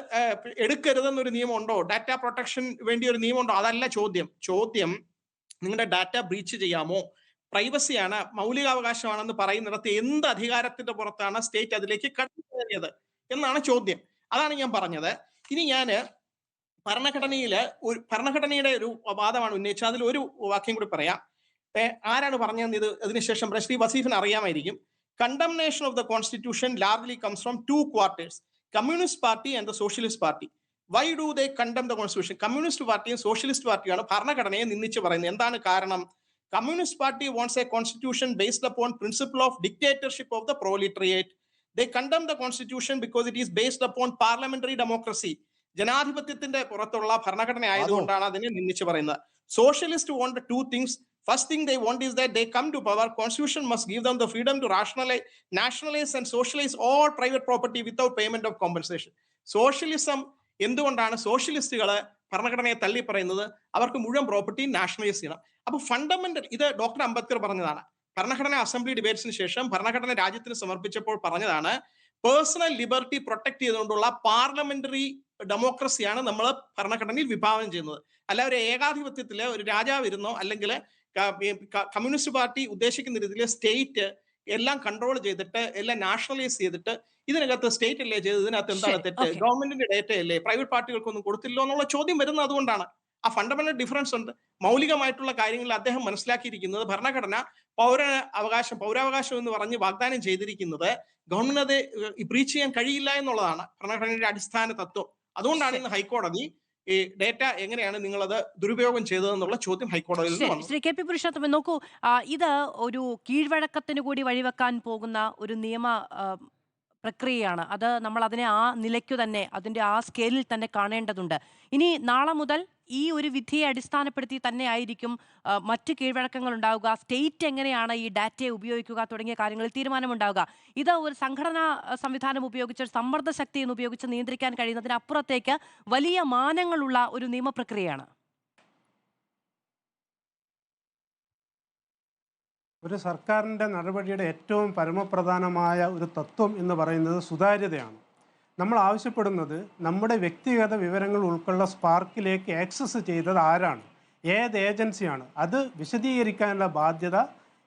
എടുക്കരുതെന്നൊരു നിയമം ഉണ്ടോ, ഡാറ്റ പ്രൊട്ടക്ഷൻ വേണ്ടി ഒരു നിയമം ഉണ്ടോ, അതല്ല ചോദ്യം നിങ്ങളുടെ ഡാറ്റ ബ്രീച്ച് ചെയ്യാമോ, പ്രൈവസിയാണ് മൗലികാവകാശമാണെന്ന് പറയുന്നിടത്ത് എന്ത് അധികാരത്തിന്റെ പുറത്താണ് സ്റ്റേറ്റ് അതിലേക്ക് കടന്നു കയറിയത് എന്നാണ് ചോദ്യം. അതാണ് ഞാൻ പറഞ്ഞത്. ഇനി ഞാൻ ഭരണഘടനയുടെ ഒരു വാദമാണ് ഉന്നയിച്ചത്, അതിൽ ഒരു വാക്യം കൂടി പറയാം. ആരാണ് പറഞ്ഞത് ഇത്? അതിനുശേഷം ശ്രീ വസീഫിന് അറിയാമായിരിക്കും. Condemnation of the constitution largely comes from two quarters, Communist Party and the Socialist Party. Why do they condemn the constitution? Communist Party and Socialist Party ആണ് ഭരണഘടനയെ നിന്ദിച്ച് പറയുന്നത്. എന്താണ് കാരണം? Communist Party wants a constitution based upon principle of dictatorship of the proletariat. They condemn the constitution because it is based upon parliamentary democracy. ജനാധിപത്യത്തിന്റെ പുറത്തുള്ള ഭരണഘടന ആയതുകൊണ്ടാണ് അതിനെ നിന്ദിച്ച് പറയുന്നത്. Socialists want two things. First thing they want is that they come to power, constitution must give them the freedom to nationalize and socialize all private property without payment of compensation. Socialism എന്തുകൊണ്ടാണ് സോഷ്യലിസ്റ്റുകള് ഭരണഘടനയെ തള്ളി പറയുന്നത്? അവർക്ക് മുഴുവൻ property nationalise ചെയ്യണം. അപ്പൊ fundamental, ഇത് doctor Ambedkar പറഞ്ഞതാണ്. ഭരണഘടന അസംബ്ലി ഡിബേറ്റ്സിന് ശേഷം ഭരണഘടന രാജ്യത്തിന് സമർപ്പിച്ചപ്പോൾ പറഞ്ഞതാണ്, പേഴ്സണൽ ലിബർട്ടി പ്രൊട്ടക്ട് ചെയ്തുകൊണ്ടുള്ള പാർലമെന്ററി ഡെമോക്രസിയാണ് നമ്മൾ ഭരണഘടനയിൽ വിഭാവനം ചെയ്യുന്നത്. അല്ല ഒരു ഏകാധിപത്യത്തില് ഒരു രാജാവ് ഇരുന്നോ അല്ലെങ്കിൽ കമ്മ്യൂണിസ്റ്റ് പാർട്ടി ഉദ്ദേശിക്കുന്ന രീതിയിൽ സ്റ്റേറ്റ് എല്ലാം കൺട്രോൾ ചെയ്തിട്ട് എല്ലാം നാഷണലൈസ് ചെയ്തിട്ട് ഇതിനകത്ത് സ്റ്റേറ്റ് അല്ലേ ചെയ്തത്, ഇതിനകത്ത് എന്താണ് തെറ്റ്? ഗവൺമെന്റിന്റെ ഡേറ്റ അല്ലേ, പ്രൈവറ്റ് പാർട്ടികൾക്കൊന്നും കൊടുത്തില്ലോ എന്നുള്ള ചോദ്യം വരുന്നത് അതുകൊണ്ടാണ്. ആ ഫണ്ടമെന്റൽ ഡിഫറൻസ് ഉണ്ട്. മൗലികമായിട്ടുള്ള കാര്യങ്ങളിൽ അദ്ദേഹം മനസ്സിലാക്കിയിരിക്കുന്നത് ഭരണഘടന പൗരാവകാശം എന്ന് പറഞ്ഞ് വാഗ്ദാനം ചെയ്തിരിക്കുന്നത് ഗവൺമെന്റ് അത് ബ്രീച്ച് ചെയ്യാൻ കഴിയില്ല എന്നുള്ളതാണ് ഭരണഘടനയുടെ അടിസ്ഥാന തത്വം. അതുകൊണ്ടാണ് ഇന്ന് ഹൈക്കോടതി ഈ ഡേറ്റ എങ്ങനെയാണ് നിങ്ങളത് ദുരുപയോഗം ചെയ്തതെന്നുള്ള ചോദ്യം ഹൈക്കോടതിയിൽ നിന്ന് വന്നു. ശ്രീ കെ പി പുരുഷോത്തമൻ, നോക്കൂ, ഇത് ഒരു കീഴ്വഴക്കത്തിന് കൂടി വഴിവെക്കാൻ പോകുന്ന ഒരു നിയമ പ്രക്രിയയാണ്. അത് നമ്മൾ അതിനെ ആ നിലയ്ക്കു തന്നെ, അതിൻ്റെ ആ സ്കെയിലിൽ തന്നെ കാണേണ്ടതുണ്ട്. ഇനി നാളെ മുതൽ ഈ ഒരു വിധിയെ അടിസ്ഥാനപ്പെടുത്തി തന്നെ ആയിരിക്കും മറ്റ് കീഴ്വഴക്കങ്ങൾ ഉണ്ടാവുക, സ്റ്റേറ്റ് എങ്ങനെയാണ് ഈ ഡാറ്റയെ ഉപയോഗിക്കുക തുടങ്ങിയ കാര്യങ്ങളിൽ തീരുമാനമുണ്ടാവുക. ഇത് ഒരു സംഘടനാ സംവിധാനം ഉപയോഗിച്ച്, സമ്മർദ്ദ ശക്തി എന്ന് ഉപയോഗിച്ച് നിയന്ത്രിക്കാൻ കഴിയുന്നതിനപ്പുറത്തേക്ക് വലിയ മാനങ്ങളുള്ള ഒരു നിയമപ്രക്രിയയാണ്. ഒരു സർക്കാരിൻ്റെ നടപടിയുടെ ഏറ്റവും പരമപ്രധാനമായ ഒരു തത്വം എന്ന് പറയുന്നത് സുതാര്യതയാണ്. നമ്മൾ ആവശ്യപ്പെടുന്നത് നമ്മുടെ വ്യക്തിഗത വിവരങ്ങൾ ഉൾക്കൊള്ള സ്പാർക്കിലേക്ക് ആക്സസ് ചെയ്തത് ആരാണ്, ഏത് ഏജൻസിയാണ്, അത് വിശദീകരിക്കാനുള്ള ബാധ്യത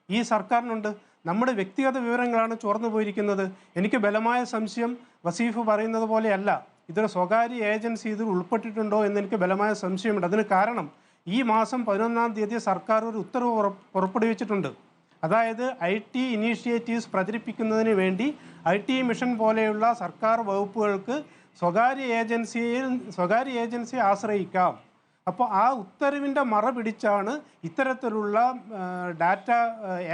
ഈ സർക്കാരിനുണ്ട്. നമ്മുടെ വ്യക്തിഗത വിവരങ്ങളാണ് ചോർന്നു പോയിരിക്കുന്നത്. എനിക്ക് ബലമായ സംശയം വസീഫ് പറയുന്നത് പോലെയല്ല, ഇതൊരു സ്വകാര്യ ഏജൻസി ഇതിൽ ഉൾപ്പെട്ടിട്ടുണ്ടോ എന്ന് എനിക്ക് ബലമായ സംശയമുണ്ട്. അതിന് കാരണം ഈ മാസം 11-ാം തീയതി സർക്കാർ ഒരു ഉത്തരവ് പുറപ്പെടുവിച്ചിട്ടുണ്ട്. അതായത് IT ഇനീഷ്യേറ്റീവ്സ് പ്രചരിപ്പിക്കുന്നതിന് വേണ്ടി IT മിഷൻ പോലെയുള്ള സർക്കാർ വകുപ്പുകൾക്ക് സ്വകാര്യ ഏജൻസിയെ ആശ്രയിക്കാം. അപ്പോൾ ആ ഉത്തരവിൻ്റെ മറ പിടിച്ചാണ് ഇത്തരത്തിലുള്ള ഡാറ്റ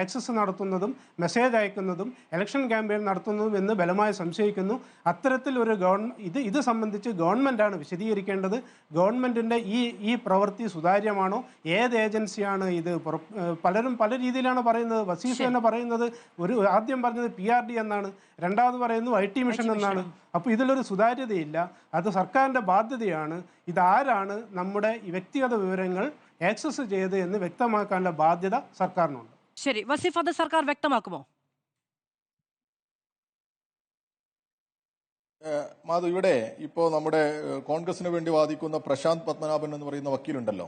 ആക്സസ് നടത്തുന്നതും മെസ്സേജ് അയക്കുന്നതും ഇലക്ഷൻ ക്യാമ്പയിൻ നടത്തുന്നതും എന്ന് ബലമായി സംശയിക്കുന്നു. അത്തരത്തിൽ ഒരു ഇത് സംബന്ധിച്ച് ഗവൺമെൻറ്റാണ് വിശദീകരിക്കേണ്ടത്. ഗവൺമെൻറ്റിൻ്റെ ഈ പ്രവൃത്തി സുതാര്യമാണോ, ഏത് ഏജൻസിയാണ് ഇത്? പലരും പല രീതിയിലാണ് പറയുന്നത്. വസീഫ് തന്നെ പറയുന്നത്, ആദ്യം പറഞ്ഞത് PRD എന്നാണ്, രണ്ടാമത് പറയുന്നത് IT മിഷൻ എന്നാണ്. അപ്പോൾ ഇതിലൊരു സുതാര്യതയില്ല. അത് സർക്കാരിൻ്റെ ബാധ്യതയാണ്. ഇതാരാണ് നമ്മുടെ ഈ വ്യക്തിഗത വിവരങ്ങൾ ആക്സസ് ചെയ്ത് എന്ന് വ്യക്തമാക്കാനുള്ള ബാധ്യത സർക്കാരിനുണ്ട്. ശരി, വസീഫ്, അത് സർക്കാർ വ്യക്തമാക്കുമോ? മാധു, ഇവിടെ ഇപ്പോൾ നമ്മുടെ കോൺഗ്രസിന് വേണ്ടി വാദിക്കുന്ന പ്രശാന്ത് പത്മനാഭൻ എന്ന് പറയുന്ന വക്കീലുണ്ടല്ലോ,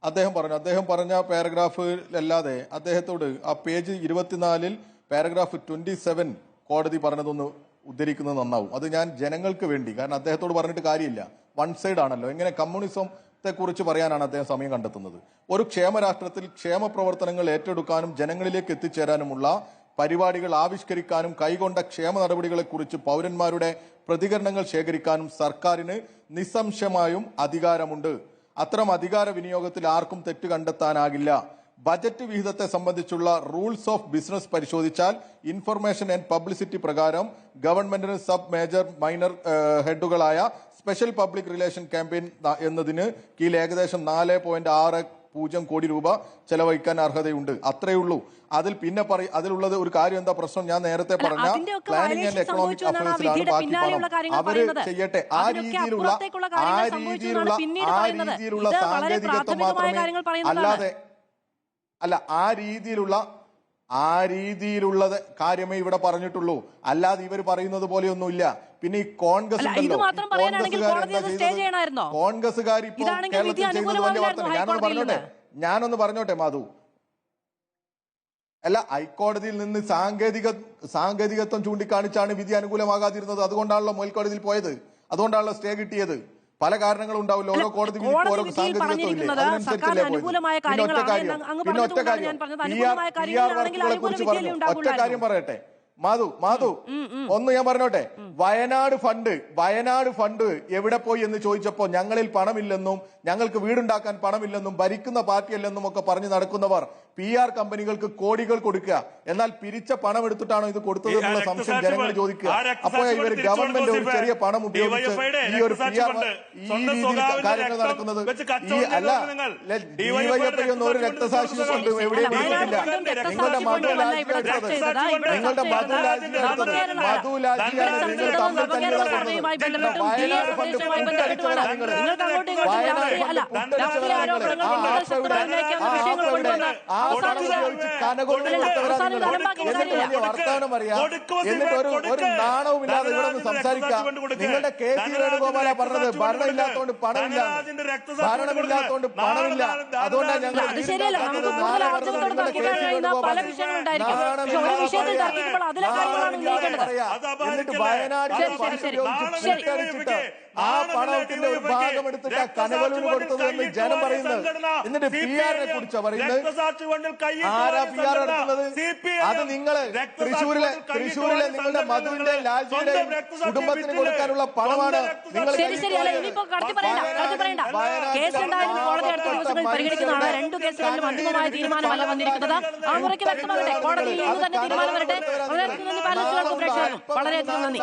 അദ്ദേഹം പറഞ്ഞ പാരഗ്രാഫിലല്ലാതെ അദ്ദേഹത്തോട് ആ പേജ് 24 പാരഗ്രാഫ് 27 കോടതി പറഞ്ഞതൊന്ന് ഉദ്ധരിക്കുന്നത് നന്നാവും. അത് ഞാൻ ജനങ്ങൾക്ക് വേണ്ടി, കാരണം അദ്ദേഹത്തോട് പറഞ്ഞിട്ട് കാര്യമില്ല, വൺ സൈഡ് ആണല്ലോ. എങ്ങനെ കമ്മ്യൂണിസത്തെ കുറിച്ച് പറയാനാണ് അദ്ദേഹം സമയം കണ്ടെത്തുന്നത്? ഒരു ക്ഷേമരാഷ്ട്രത്തിൽ ക്ഷേമ പ്രവർത്തനങ്ങൾ ഏറ്റെടുക്കാനും ജനങ്ങളിലേക്ക് എത്തിച്ചേരാനുമുള്ള പരിപാടികൾ ആവിഷ്കരിക്കാനും കൈകൊണ്ട ക്ഷേമ നടപടികളെക്കുറിച്ച് പൗരന്മാരുടെ പ്രതികരണങ്ങൾ ശേഖരിക്കാനും സർക്കാരിന് നിസ്സംശയമായും അധികാരമുണ്ട്. അത്തരം അധികാര വിനിയോഗത്തിൽ ആർക്കും തെറ്റ് കണ്ടെത്താനാകില്ല. ബജറ്റ് വിഹിതത്തെ സംബന്ധിച്ചുള്ള റൂൾസ് ഓഫ് ബിസിനസ് പരിശോധിച്ചാൽ ഇൻഫർമേഷൻ ആൻഡ് പബ്ലിസിറ്റി പ്രകാരം ഗവൺമെന്റിന് സബ് മേജർ മൈനർ ഹെഡുകളായ സ്പെഷ്യൽ പബ്ലിക് റിലേഷൻ ക്യാമ്പയിൻ എന്നതിന് കീഴിൽ ഏകദേശം 4.60 കോടി രൂപ ചെലവഴിക്കാൻ അർഹതയുണ്ട്. അത്രയേ ഉള്ളൂ. അതിലുള്ളത് ഒരു കാര്യം എന്താ പ്രശ്നം? ഞാൻ നേരത്തെ പറഞ്ഞ പ്ലാനിംഗ് ആൻഡ് എക്കണോമിക് അഫയേഴ്സിലാണ് ബാക്കി പണം. അവര് ചെയ്യട്ടെ. ആ രീതിയിലുള്ള സാങ്കേതികത്വം മാത്രമേ ആ രീതിയിലുള്ള കാര്യമേ ഇവിടെ പറഞ്ഞിട്ടുള്ളൂ. അല്ലാതെ ഇവർ പറയുന്നത് പോലെയൊന്നുമില്ല. പിന്നെ ഈ കോൺഗ്രസ് കോൺഗ്രസ്സുകാർ ഇപ്പോൾ കേരളത്തിൽ ചെയ്യുന്നത് വലിയ വർത്തമാനം. ഞാനൊന്ന് പറഞ്ഞോട്ടെ മാധു. അല്ല, ഹൈക്കോടതിയിൽ നിന്ന് സാങ്കേതികത്വം ചൂണ്ടിക്കാണിച്ചാണ് വിധി അനുകൂലമാകാതിരുന്നത്. അതുകൊണ്ടാണല്ലോ മേൽക്കോടതിയിൽ പോയത്, അതുകൊണ്ടാണല്ലോ സ്റ്റേ കിട്ടിയത്. പല കാരണങ്ങളും ഉണ്ടാവില്ല. ഓരോ കോടതി ഓരോ സാങ്കേതികത്വം ഇല്ലേ, അതിനനുസരിച്ചല്ലേ പോയത്. പിന്നെ ഒറ്റ കാര്യം ഒറ്റ കാര്യം പറയട്ടെ മാധു, ഒന്ന് ഞാൻ പറഞ്ഞോട്ടെ. വയനാട് ഫണ്ട് എവിടെ പോയി എന്ന് ചോദിച്ചപ്പോ ഞങ്ങളിൽ പണമില്ലെന്നും ഞങ്ങൾക്ക് വീടുണ്ടാക്കാൻ പണമില്ലെന്നും ഭരിക്കുന്ന പാർട്ടിയല്ലെന്നും ഒക്കെ പറഞ്ഞു നടക്കുന്നവർ PR കമ്പനികൾക്ക് കോടികൾ കൊടുക്കുക. എന്നാൽ പിരിച്ച പണം എടുത്തിട്ടാണോ ഇത് കൊടുത്തത് എന്നുള്ള സംശയം ജനങ്ങൾ ചോദിക്കുക. അപ്പോൾ ഇവർ ഗവൺമെന്റ് ഒരു ചെറിയ പണം ഉപയോഗിച്ച് ഈ ഒരു PR ഈ രീതിയിൽ കാര്യങ്ങൾ നടക്കുന്നത് DYFI ഒന്നും ഒരു രക്തസാക്ഷിയെ കൊണ്ട് എവിടെയും വിളിച്ചിട്ടില്ല. നിങ്ങളുടെ മധുലാജിയാണ് നിങ്ങൾ തമ്മിൽ തല്ലിടാൻ വയനാട് ഫണ്ട് കുട്ടടിച്ചവരാ നിങ്ങൾ. എന്നിട്ട് വർത്തമാനം പറയാ, എന്നിട്ട് ഒരു നാണവുമില്ലാതെ ഇവിടെ നിന്ന് സംസാരിക്കാം. നിങ്ങളുടെ KC വേണുഗോപാല പറഞ്ഞത് ഭരണമില്ലാത്തോണ്ട് പണമില്ല, ഭരണമില്ലാത്തോണ്ട് പണമില്ല, അതുകൊണ്ടാണ് ഞങ്ങൾ അതിലെ കാര്യങ്ങളാണ് ഉന്നയിക്കേണ്ടത്. എന്നിട്ട് വയനാട് ശരി. ആ പണത്തിന്റെ ഒരു ഭാഗം എടുത്തിട്ട് കനകലൂർ കൊടുത്തത് എന്ന് ജനം പറയുന്നത്. എന്നിട്ട് PR നെ കുറിച്ചാ പറയുന്നത്. ആരാ PR എടുക്കുന്നത്? അത് നിങ്ങള് തൃശ്ശൂരിലെ നിങ്ങളുടെ മധുവിന്റെ ലാൽജിയുടെ കുടുംബത്തിന് കൊടുക്കാനുള്ള പണമാണ് നിങ്ങൾ. ശരി. അല്ല, ഇനിയിപ്പോ കടത്തി പറയണ്ട. കേസ് എന്തായാലും കോടതി അടുത്ത ദിവസങ്ങളിൽ പരിഗണിക്കുന്നതാണ്. 2 കേസുകളിലും അന്തിമമായ തീരുമാനമല്ല വന്നിരിക്കുന്നത്. ആ മുറയ്ക്ക് വ്യക്തമാകട്ടെ. കോടതിയിൽ ഇന്ന് തന്നെ തീരുമാനം വരട്ടെ. വളരെയധികം നന്ദി പാലസ്റ്റുകൾക്കും പ്രേക്ഷകർക്കും. വളരെയധികം നന്ദി.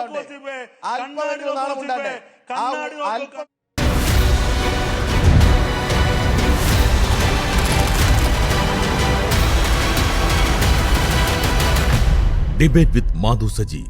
Debate with Madhu Saji.